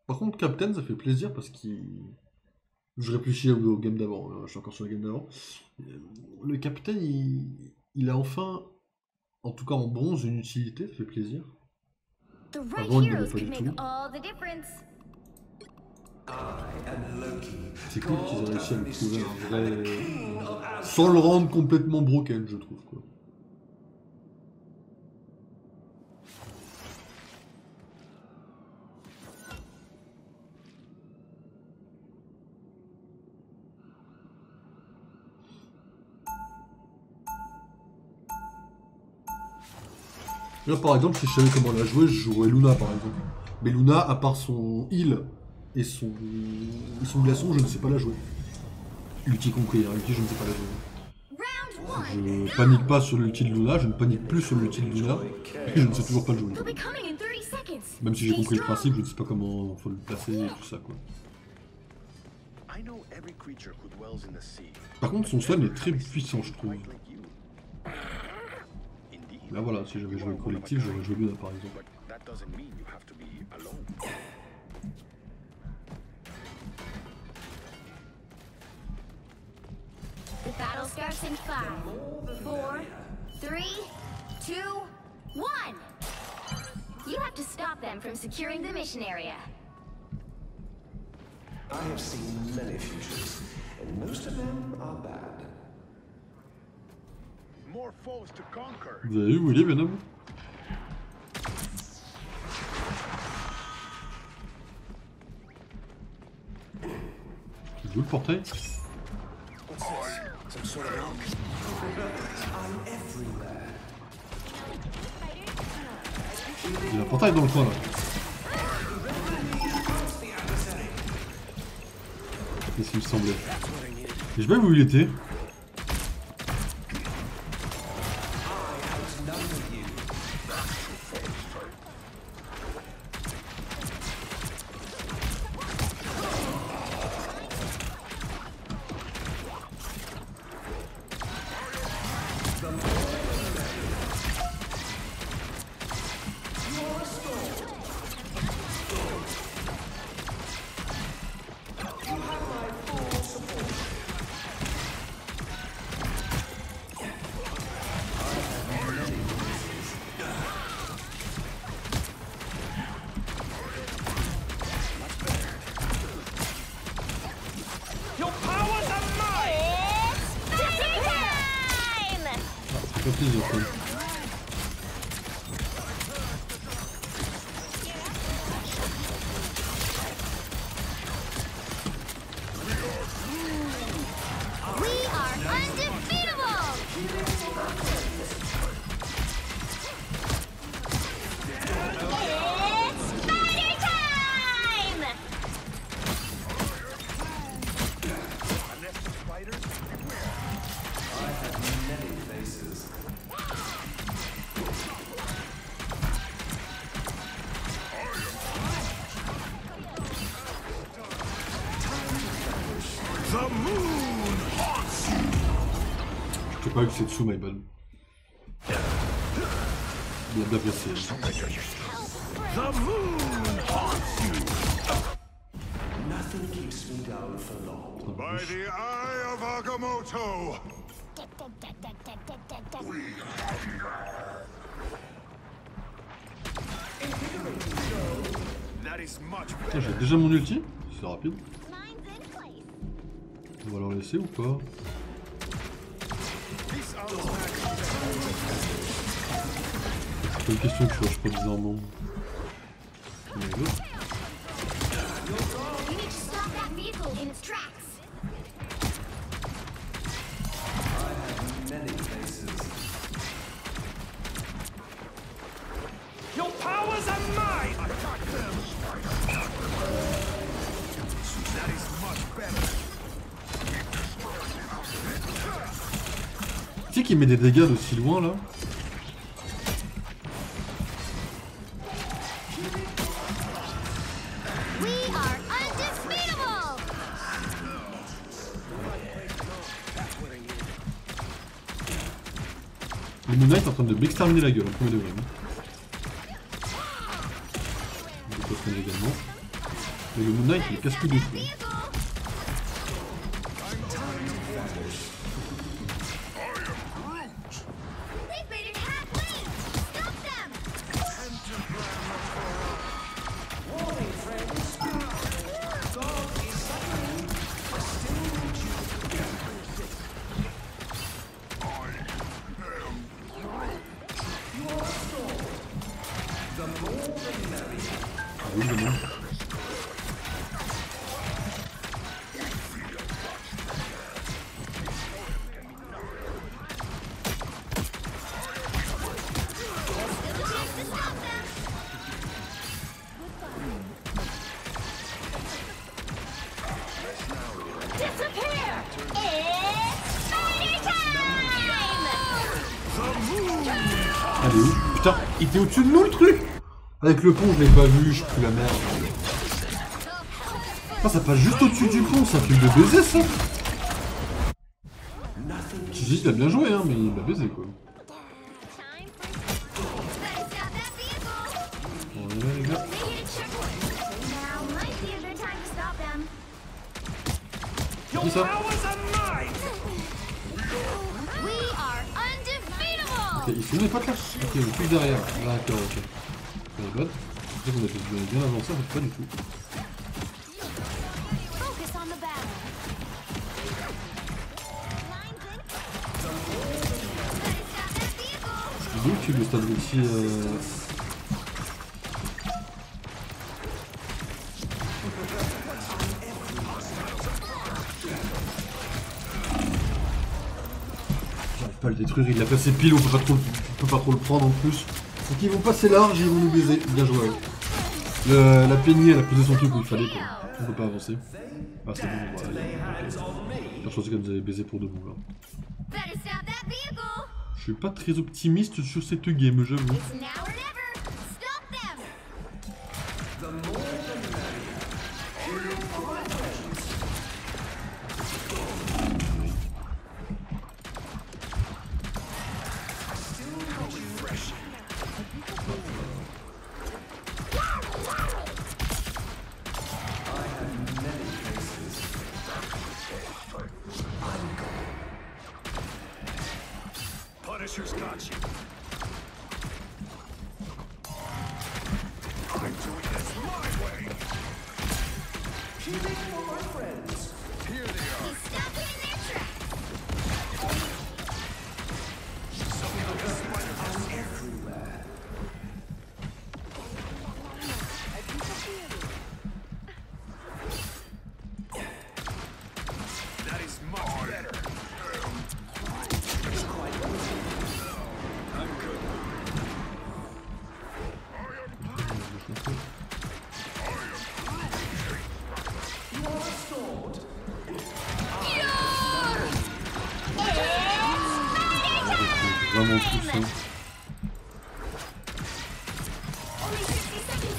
Par contre, Captain, ça fait plaisir parce qu'il... je réfléchis au game d'avant, je suis encore sur le game d'avant. Le Captain, il a enfin, en tout cas en bronze, une utilité, ça fait plaisir. The right Avant, il ne heroes l'avait pas could du make tout. all the difference. C'est cool qu'ils aient réussi à lui trouver un vrai... sans le rendre complètement broken, je trouve, quoi. Là par exemple, si je savais comment la jouer, je jouerais Luna par exemple. Mais Luna, à part son heal et son glaçon, je ne sais pas la jouer. L'ulti compris, hein, l'ulti je ne sais pas la jouer. Je panique pas sur l'ulti de Luna, je ne panique plus sur l'ulti de Luna, et je ne sais toujours pas le jouer. He'll be coming in 30 seconds. Même si j'ai Stay compris le strong. principe, je ne sais pas comment faut le placer et tout ça quoi. I know every creature who dwells in the sea. Par contre son stun est très puissant je trouve. Quite like you. Indeed. Là voilà, si j'avais joué le collectif, j'aurais joué Luna par exemple. But that doesn't mean you have to be alone. The battle starts in 5, 4, 3, 2, 1. You have to stop them from securing the mission area. I have seen many futures, and most of them are bad. More foes to conquer. Vous avez vu où il est Venom? D'où le portail? Some sort of rock. I'm everywhere. Il y a un portail dans le coin là. C'est ce qu'il me semblait. Et je sais pas où il était. Ça fait plaisir quoi. C'est pas eu que c'est dessous, my bad. Bien placé. The moon haunts you. Nothing keeps me down for long. By the eye of Agamotto! That is much Putain, j'ai déjà mon ulti? C'est rapide. Mine's in place. On va leur laisser ou pas? C'est pas une question que je crois bizarrement. Mais You need to stop that vehicle in its tracks. Many places. Your powers are mine. that is much better. tu sais qu'il met des dégâts d'aussi loin là? We are undefeatable. Le Moon Knight est en train de m'exterminer la gueule en premier degré. Je vais pas freiner également. Mais le Moon Knight il casse plus de fou. They've made it half lane. Stop them. Ah oui, évidemment. Disappear. It's spider time. Allez où? Putain, il était au-dessus de nous le truc! Avec le pont, je l'ai pas vu, je pue la merde. Ah, ça passe juste au-dessus du pont, c'est un film de baiser ça! Je dis qu'il a bien joué, hein, mais il m'a baisé quoi. Better stop that vehicle. Bon, on est là, les gars. They hit a checkpoint. Now might be a good time to stop them. Your Qui ça? powers are mine. We are undefeatable. Ok, ils sont où les potes là? Ok, on est tous derrière. D'accord, ok. C'est la bonne. C'est vrai qu'on a bien avancé, en fait, pas du tout. Focus on the battle. Better stop that vehicle. D'où tu le stade aussi J'arrive pas à le détruire, il l'a placé pile, on peut pas trop le prendre en plus. Donc ils vont passer large, ils vont nous baiser. Bien joué. La peignée, elle a posé son truc où il fallait quoi. On peut pas avancer. Ah c'est bon, voilà. Je pensais qu'elle nous avait baisé pour de bon là. Better stop that vehicle. Je suis pas très optimiste sur cette game, j'avoue. It's now or never. Stop them. Punisher's got you. I'm doing this my way. Cheering for my friends. Here they are. He's stopped in their tracks. Everywhere. That is much better. I'm good. Vraiment tout ça.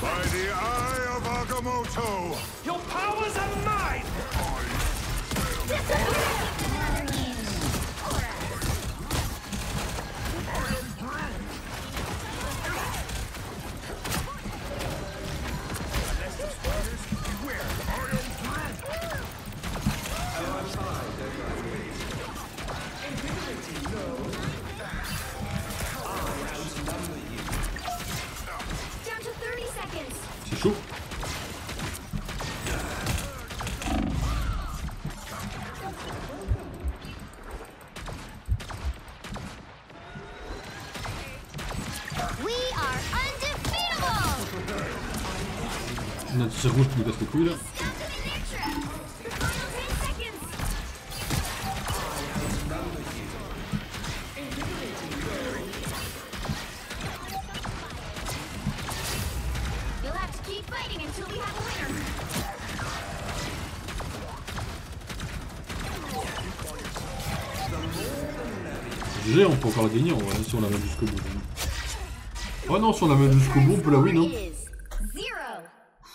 By the eye of Agamotto! Your powers are mine. chaud. We are undefeatable! On a un tir rouge qui nous casse les couilles là. Stuck in the next trap! The final 10 seconds! You'll have to keep fighting until we have a winner. GG, on peut encore la gagner en vrai, si on la mène jusqu'au bout. Ouais non, si on la mène jusqu'au bout, on peut la win hein.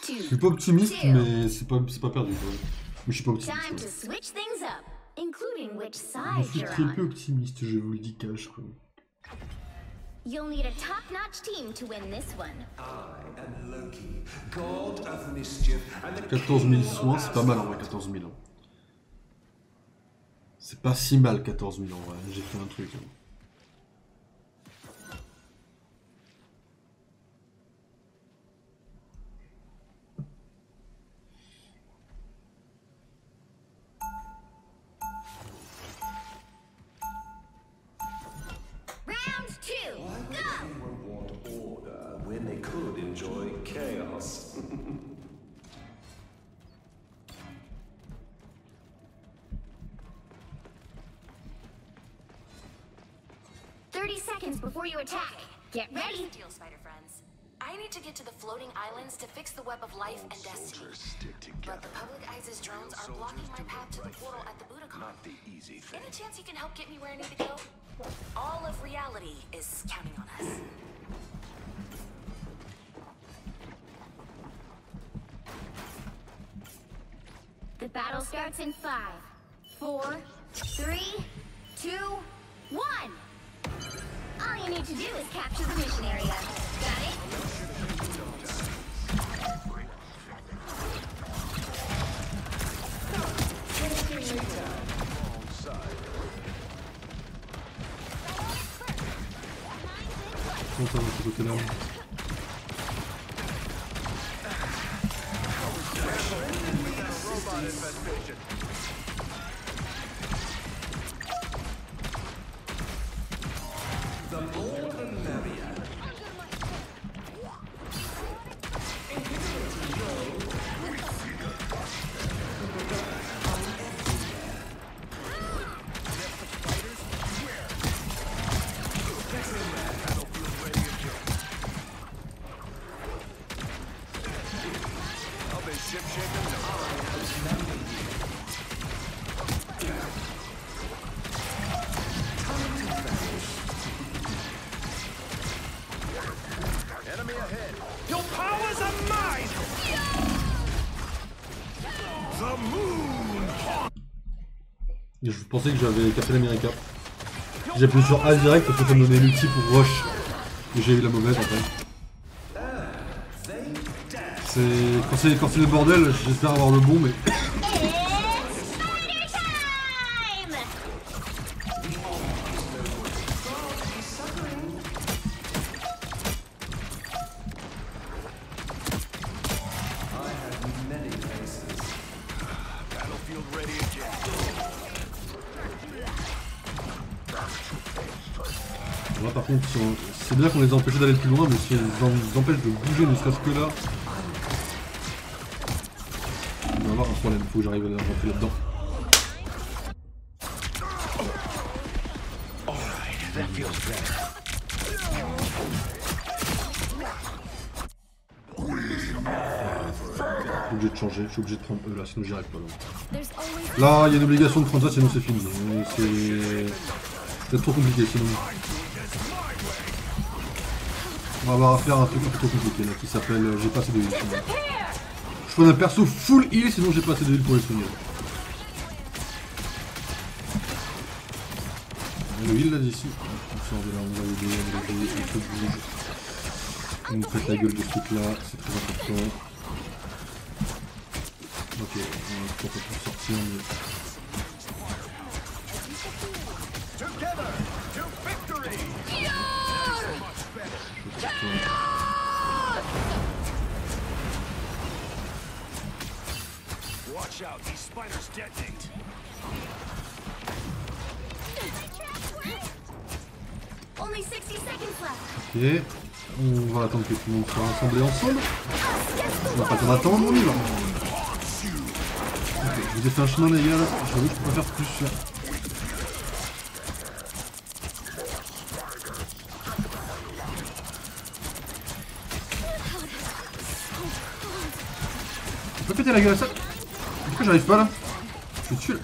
Je suis pas optimiste, mais c'est pas perdu quoi. Mais je suis pas optimiste. Time Ouais. to switch things up, including which Je side suis you're très peu on. optimiste, je vous le dis cash quoi. You'll need a top-notch team to win this one. I am Loki, god of mischief, and the 14 000 soins, c'est pas mal en vrai, 14 000. Hein. C'est pas si mal 14 000 en vrai, j'ai fait un truc. Hein. Round 2, go! anyone want order when they could enjoy chaos? 30 seconds before you attack. Get Here's ready. the deal, Spider Friends. I need to get to the floating islands to fix the web of life and destiny. Stick But together. the Public Eyes' drones are blocking my path to the portal at the Budokan. Not the easy thing. Any chance you can help get me where I need to go? All of reality is counting on us. The battle starts in 5, 4, 3, 2, 1. All you need to do is capture the mission area. Got it? Comment ça va ce côté là? Your powers are mine! The moon! Je pensais que j'avais Captain America. J'ai appuyé sur A direct parce que ça me donnait l'ulti pour rush. Et j'ai eu la mauvaise en fait. Quand c'est le bordel, j'espère avoir le bon mais. It's Spider time! Battlefield ready again. Là par contre, c'est bien qu'on les a empêchés d'aller plus loin, mais si on nous empêche de bouger ne serait-ce que là, on va avoir un problème, faut que j'arrive à rentrer là-dedans. Alright, that feels better. Je suis obligé de changer, je suis obligé de prendre eux là, sinon j'y arrive pas là. There's always Là, il y a une obligation de prendre ça, sinon c'est fini. C'est trop compliqué sinon. On va avoir à faire un truc un peu trop compliqué là qui s'appelle j'ai pas assez de heal. Je prends un perso full heal sinon j'ai pas assez de heal pour les soigner. Le heal là d'ici. On va aider, un peu de bouge. On nous pète la gueule de ce truc là, c'est très important. Ok, on va peut sortir mais. Together to victory! Watch out, these spiders detonate. Only 60 seconds left. Ok, on va attendre que tout le monde soit rassemblé ensemble. On va pas qu'on attendre, on y va. Ok, je vous ai fait un chemin les gars là, j'avoue que je peux pas faire plus là. Je peux péter la gueule à ça? Pourquoi j'arrive pas là? Je suis là.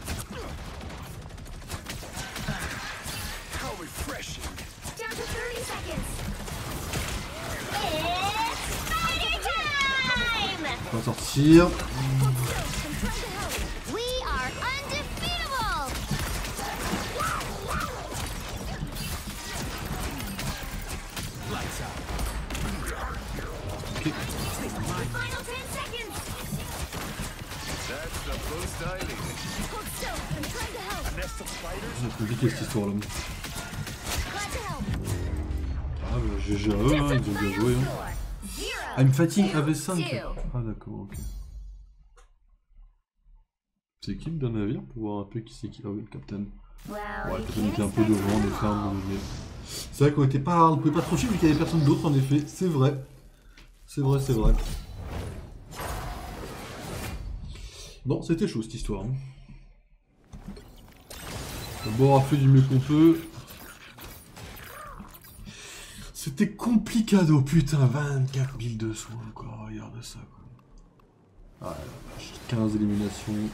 Down to 30 seconds. It's fighting time! On va sortir. We are undefeatable! Ok. Final 10 seconds! That's the boost I need. Hold still, I'm trying to help. Nest of spiders? C'est compliqué cette histoire là. Glad to help. Ah bah GG à eux, hein, ils ont bien joué. Hein. I'm fighting AV5. Ah d'accord, ok. C'est qui me donne un navire pour voir un peu qui c'est qui. Ah oui, le capitaine. Ouais, le capitaine était un peu devant, on était un moment donné. C'est vrai qu'on était pas, on pouvait pas trop chier vu qu'il y avait personne d'autre en effet, c'est vrai. C'est vrai, c'est vrai. Bon, c'était chaud cette histoire. Hein. D'abord, on a fait du mieux qu'on peut. C'était complicado, putain, 24 000 de soins encore, regarde ça quoi. Ah la vache, 15 éliminations,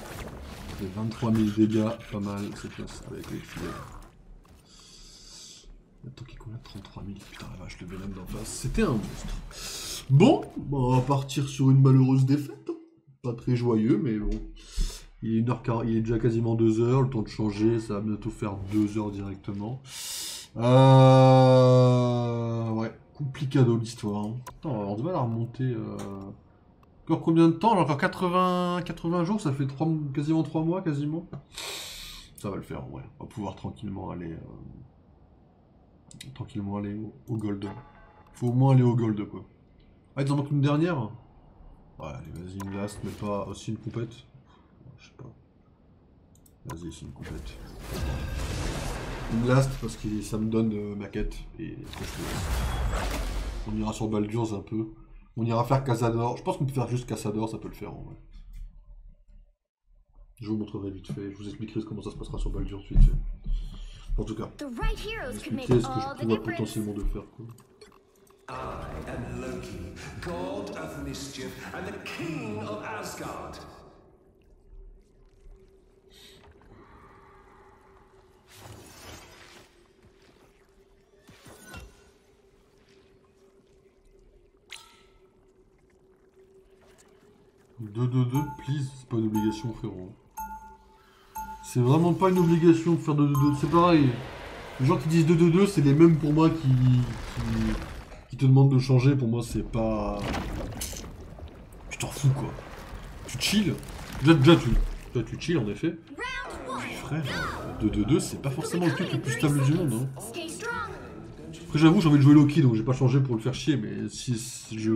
23 000 dégâts, pas mal cette place avec les filets. Attends qu'il combien 33 000, putain la vache, le Venom d'en face, c'était un monstre. Bon, on va partir sur une malheureuse défaite, pas très joyeux mais bon. Il est, il est déjà quasiment 2 heures, le temps de changer, ça va bientôt faire 2 heures directement. Ouais, complicado l'histoire. Hein. Attends, on va avoir du mal à remonter. Encore combien de temps? Encore 80 jours, ça fait quasiment 3 mois, quasiment. Ça va le faire, ouais. On va pouvoir tranquillement aller au gold. Faut au moins aller au gold, quoi. Ah, il en manque une dernière? Ouais, allez, vas-y, une last, mais pas aussi une compète. Je sais pas. Vas-y, c'est une compète. Une last parce que ça me donne ma quête et on ira sur Baldur's un peu. On ira faire Cazador. Je pense qu'on peut faire juste Cazador, ça peut le faire en vrai. Je vous montrerai vite fait, je vous expliquerai comment ça se passera sur Baldur's vite fait. En tout cas, The right heroes could make expliquer ce que all je the prévois difference. potentiellement de faire. Quoi. I am Loki, god of mischief and the king of Asgard. « 2-2-2, please, c'est pas une obligation, frérot. C'est vraiment pas une obligation de faire 2-2-2, c'est pareil. Les gens qui disent 2-2-2, c'est les mêmes pour moi qui te demandent de changer. Pour moi, c'est pas... Tu t'en fous, quoi. Tu chill. Déjà, tu chill, en effet. Puis, frère, 2-2-2, c'est pas forcément le truc le plus stable du monde. Hein. Après, j'avoue, j'ai envie de jouer Loki, donc j'ai pas changé pour le faire chier, mais si je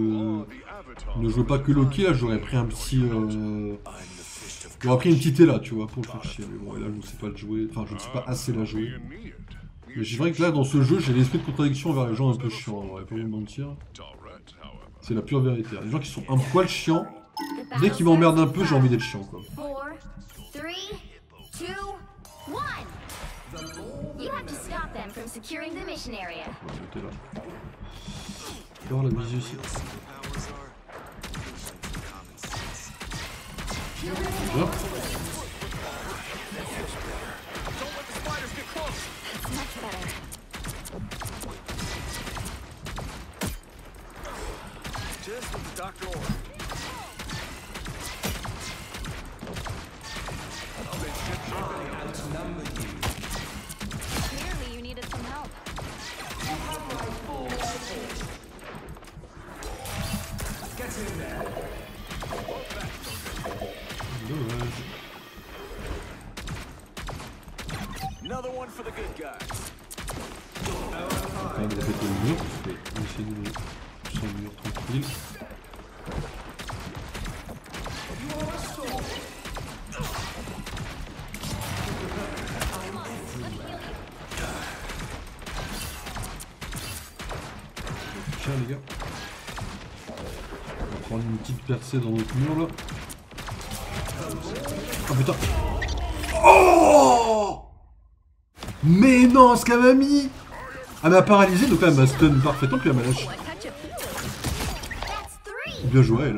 ne jouais pas que Loki, là, j'aurais pris un petit... J'aurais pris une petite là, tu vois, pour le faire chier. Mais bon, et là, je ne sais pas le jouer, enfin, je ne sais pas assez la jouer. Mais c'est vrai que là, dans ce jeu, j'ai l'esprit de contradiction envers les gens un peu chiants, on va pas vous mentir. C'est la pure vérité. Les gens qui sont un poil chiants, dès qu'ils m'emmerdent un peu, j'ai envie d'être chiant, quoi. 4, 3, 2, 1. You have to stop them from securing the mission area. On va sauter là. Alors la visu ici. Hop. Much better. Just what the doctor ordered. Clearly, you needed some help. Get in there. Dommage. Another one for the good guys. Quand même répéter le mur, parce que on essaie de sur le mur tranquille. tiens les gars. On va prendre une petite percée dans notre mur là. Oh putain. Oh! Mais non, ce qu'elle m'a mis! Elle m'a paralysé, donc elle m'a stun parfaitement, puis elle m'a lâché. Bien joué elle.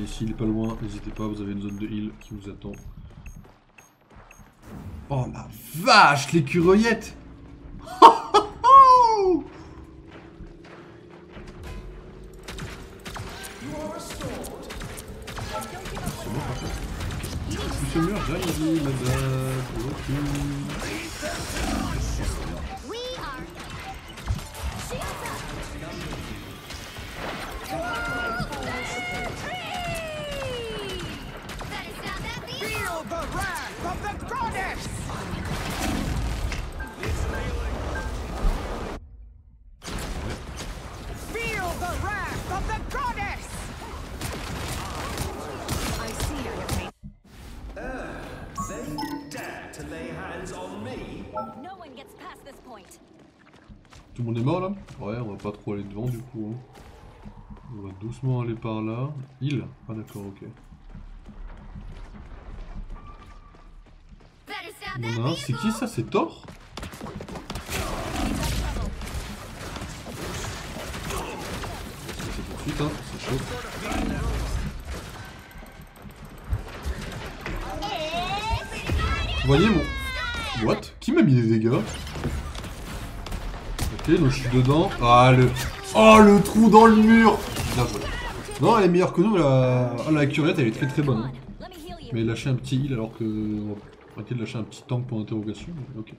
S'il est pas loin, n'hésitez pas, vous avez une zone de heal qui vous attend. Oh la vache, l'écureuillette! Plus ce mur, j'arrive, madame. Feel the wrath of the goddess! Feel the wrath of the goddess! I see I have made. They dare to lay hands on me? No one gets past this point. Tout le monde est mort là? Ouais, on va pas trop aller devant du coup. Hein. On va doucement aller par là. Heal? Ah d'accord, ok. Il y en a un, c'est qui ça? C'est Thor? C'est tout de suite, hein, c'est chaud. Vous voyez mon... What? Qui m'a mis des dégâts? Ok, donc je suis dedans. Ah le... Oh le trou dans le mur! Bien joué. Non, elle est meilleure que nous, la... Oh, la curiette elle est très très bonne. Hein. Mais lâcher un petit heal alors que... On va arrêter de lâcher un petit tank pour interrogation, mais ok.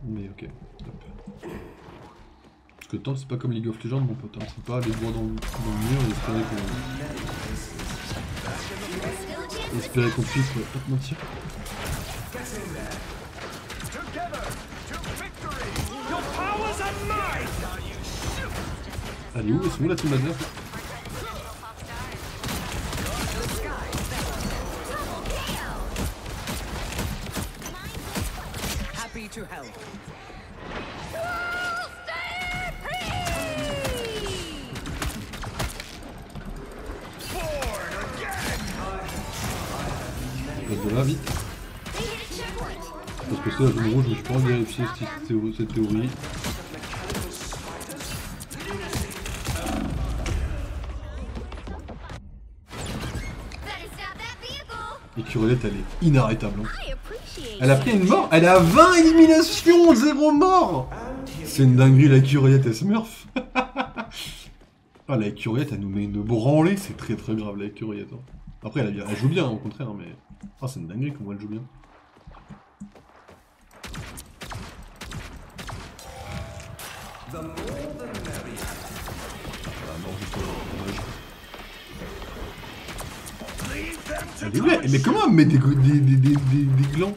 Mais ok. Hop. Parce que tank c'est pas comme League of Legends mon pote, hein. C'est pas aller droit dans le mur et espérer qu'on puisse pas te mentir. Allez où? Ils sont où la team adverse? Happy to help. De là vite. Parce que c'est la zone rouge, mais je peux en vérifier cette théorie. Et Curiette elle est inarrêtable. Hein. Elle a pris une mort, elle a 20 éliminations, 0 mort. C'est une dinguerie la Curiette elle smurf. Ah la Curiette elle nous met une branlée, c'est très très grave la Curiette. Hein. Après elle joue bien au contraire, hein, mais... Ah c'est une dinguerie comment elle joue bien. Ah non, juste dommage. Elle est belle, mais comment elle met des glands?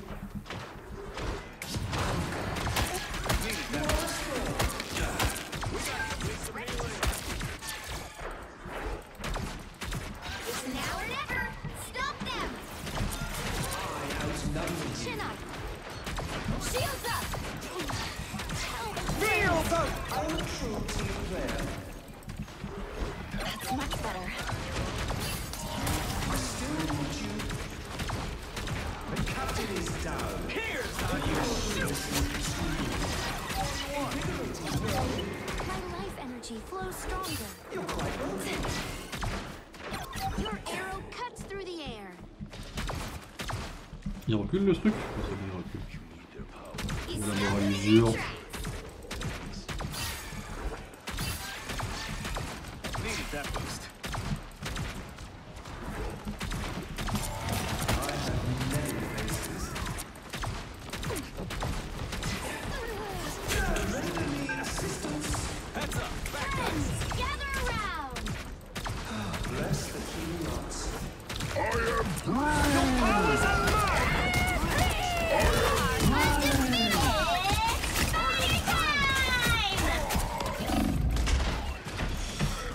Il recule le truc? Oh, c'est bien, il recule. La moralisure.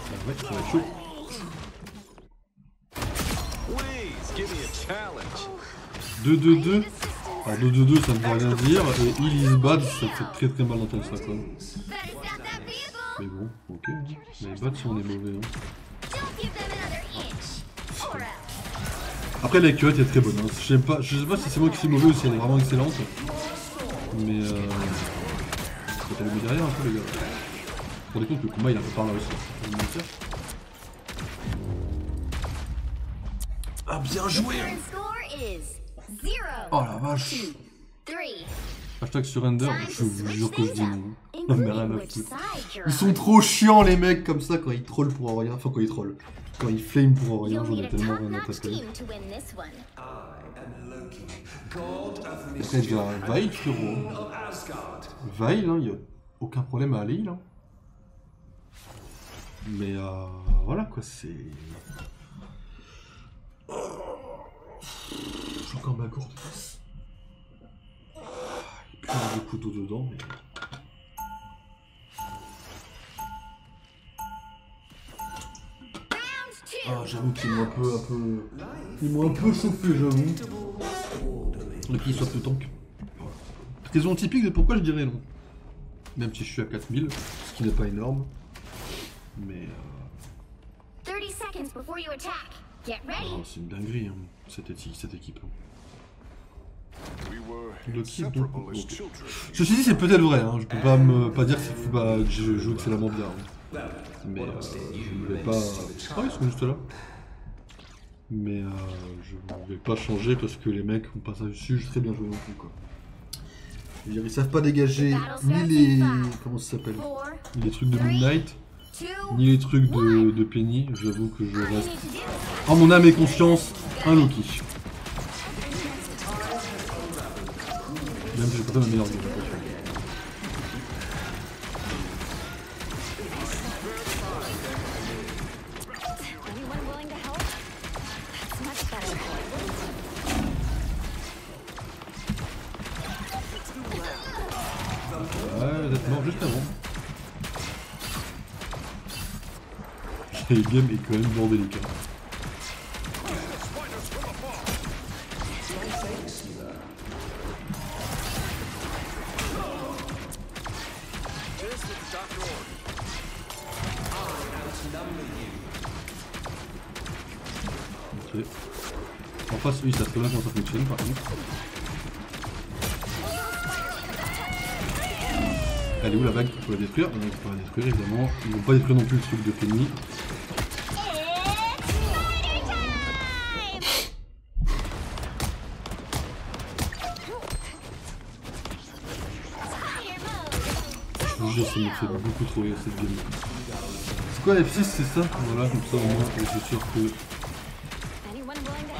Ça va être chaud. 2-2-2. Alors 2-2-2 ça ne veut rien dire, et il is bad ça fait très mal d'entendre ça quoi. Better stop that vehicle. Mais bon, ok. Mais bad si on est mauvais. Hein. Don't give them another inch. Or else. Après la culotte est très bonne. Hein. Je sais pas si c'est moi qui suis mauvais ou si elle est vraiment excellente. Mais faut aller me derrière un peu les gars. Pour des compte que le combat il est un peu par là aussi. Je vais me dire. Ah bien joué. Current score is 0. Oh la vache. 3. Hashtag surrender, je vous jure que je dis non. Non mais rien à Which foutre. side you're Ils on. sont trop chiants les mecs comme ça quand ils trollent pour rien. Enfin quand ils trollent. Quand ils flame pour rien, You'll j'en need ai a tellement rien à top-notch taper. team to win this one. I am Loki, god of Après mischief, je dirais Vail frérot. of Asgard. Vail, hein, y a aucun problème à aller là. Mais voilà quoi, c'est... J'ai encore ma courte. Il y a plus de couteau dedans, mais... Ah, j'avoue qu'ils m'ont Ils m'ont un peu chauffé, j'avoue. Le qu'il soit plus tank. Raison typique de pourquoi je dirais non. Même si je suis à 4000, ce qui n'est pas énorme. Mais 30 seconds before you attack. Get ready. oh, c'est une dinguerie, hein, cette équipe. We were Loki, donc, inseparable as ok. children. Ceci dit, c'est peut-être vrai, hein. Je peux pas dire que je joue excellemment bien. Hein. Mais je ne vais pas... Ah, ils sont juste là. Mais je ne vais pas changer parce que les mecs ont pas ça dessus, j'ai très bien joué non plus quoi. Je veux dire, ils savent pas dégager ni les... Comment ça s'appelle? 4, Ni les trucs de Moonlight, 2, ni les trucs de Penny. J'avoue que je all you reste... need to do is En mon âme et conscience, un Loki. Même si j'ai pas fait ma meilleure game. Anyone willing to help? That's much better. Ouais, vous êtes mort juste avant. Le game est quand même bordélique. Hein. Ok. En face, oui, ça se bien comment ça fonctionne par contre. Elle est où la vague pour la détruire? On peut la détruire évidemment. Ils vont pas détruire non plus le truc de Penny. Je vous jure, ça me fait beaucoup trop rire cette game. C'est quoi F6, c'est ça? Voilà, comme ça au moins je suis sûr que... Anyone willing to help?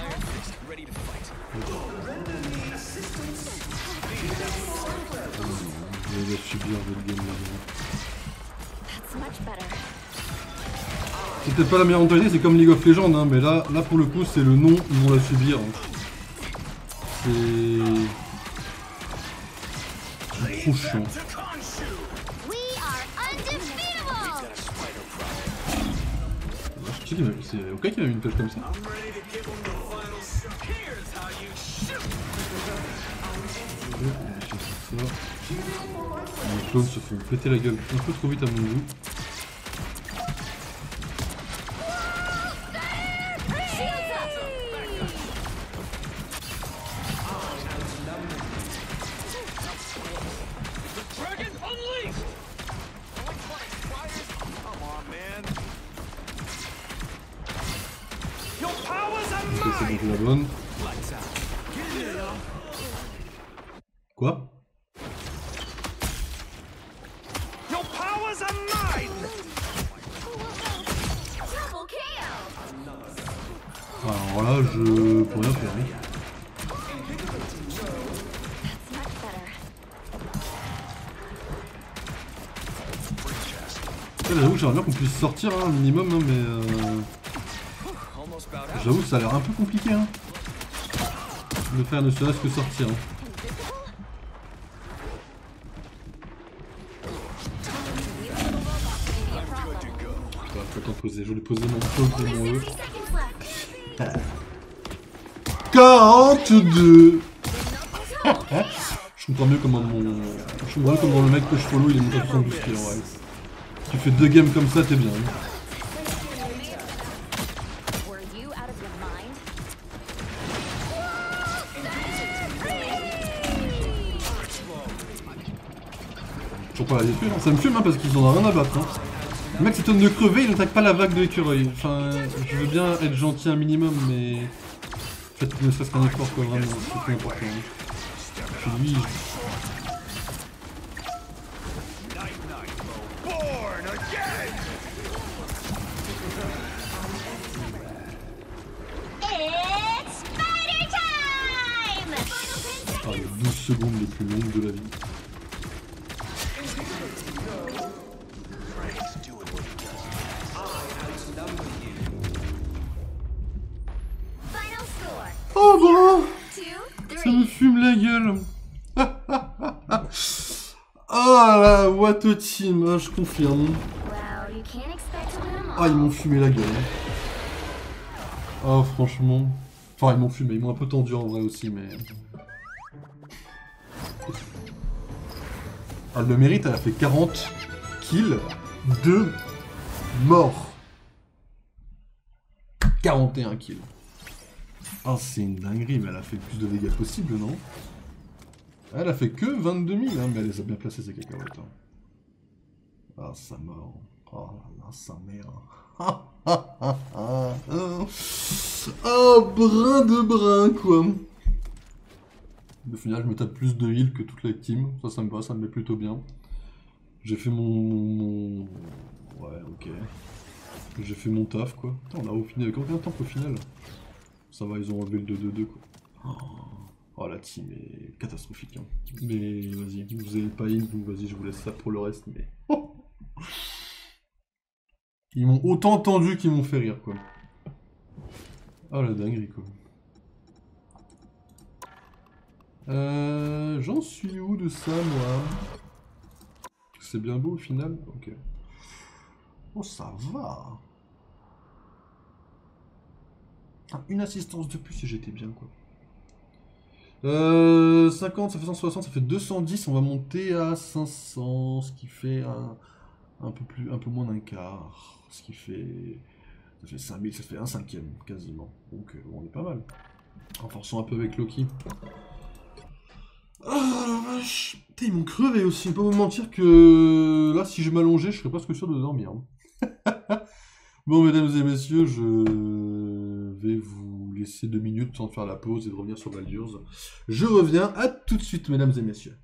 Je vais subir votre game là. That's much better. C'est peut-être pas la meilleure mentalité, c'est comme League of Legends, hein, mais là pour le coup c'est le nom, ils vont la subir. Hein. C'est trop chiant. We are undefeatable. C'est ok qu'il y a une pêche comme ça. Les clones se font péter la gueule un peu trop vite à mon goût. Ok, c'est bon, j'ai la bonne. Quoi? Your powers are mine! Double KO. Alors là, je peux rien faire. Hein. That's much better. J'avoue que j'aimerais bien qu'on puisse sortir hein, un minimum, hein, mais j'avoue que ça a l'air un peu compliqué hein, de faire ne serait-ce que sortir. Hein. Faut attendre poser, je vais poser mon feu pour mon E. 60 seconds left. 42. Je comprends mieux comment le mec que je follow il est monté à 72 kills en vrai. Tu fais 2 games comme ça, t'es bien. Hein. Were you out of your mind? Toujours pas la détruire, hein. Ça me fume hein, parce qu'ils en ont rien à battre. Hein. Le mec s'étonne de crever, il n'attaque pas la vague de l'écureuil. Enfin, je veux bien être gentil un minimum, mais... Faites ne serait-ce qu'un effort quoi, vraiment, c'est plus important. Hein. Puis lui... It's spider time! Ah, les 12 secondes les plus longues de la vie. Final score. Oh bon! 2, Ça 3. me fume la gueule. Ah là, what a team, ah, je confirme. Well, you can't expect to win them Ah, ils all. m'ont fumé la gueule. Oh, franchement. Enfin, ils m'ont fumé, ils m'ont un peu tendu en vrai aussi, mais... Ah, le mérite, elle a fait 40 kills, 2 morts. 41 kills. Ah, c'est une dinguerie, mais elle a fait le plus de dégâts possible, non? Elle a fait que 22 000, hein, mais elle les a bien placées, ces cacahuètes. Hein. Ah, ça mord. Oh là là, sa mère. Oh, brin de brin, quoi. Au final, je me tape plus de heal que toute la team. Ça me va, ça me met plutôt bien. J'ai fait mon... Ouais, ok. J'ai fait mon taf, quoi. Putain, on a fini avec combien de temps au final? Ça va, ils ont enlevé le 2-2-2, quoi. Oh, la team est catastrophique, hein. Mais vas-y, vous avez pas in, donc vas-y, je vous laisse ça pour le reste, mais... Ils m'ont autant tendu qu'ils m'ont fait rire, quoi. Oh, la dinguerie, quoi. J'en suis où de ça, moi? C'est bien beau, au final? Ok. Oh, ça va. Ah, une assistance de plus et j'étais bien, quoi. 50, ça fait 160, ça fait 210, on va monter à 500, ce qui fait un peu moins d'un quart. Ce qui fait... Ça fait 5000, ça fait un cinquième, quasiment. Donc on est pas mal. Renforçons un peu avec Loki. Ah la vache! Putain, ils m'ont crevé aussi, pas vous mentir que... Là, si je m'allongeais, je serais presque sûr de dormir. Bon, mesdames et messieurs, je vais vous laisser 2 minutes sans faire la pause et de revenir sur Baldur's. Je reviens, à tout de suite, mesdames et messieurs.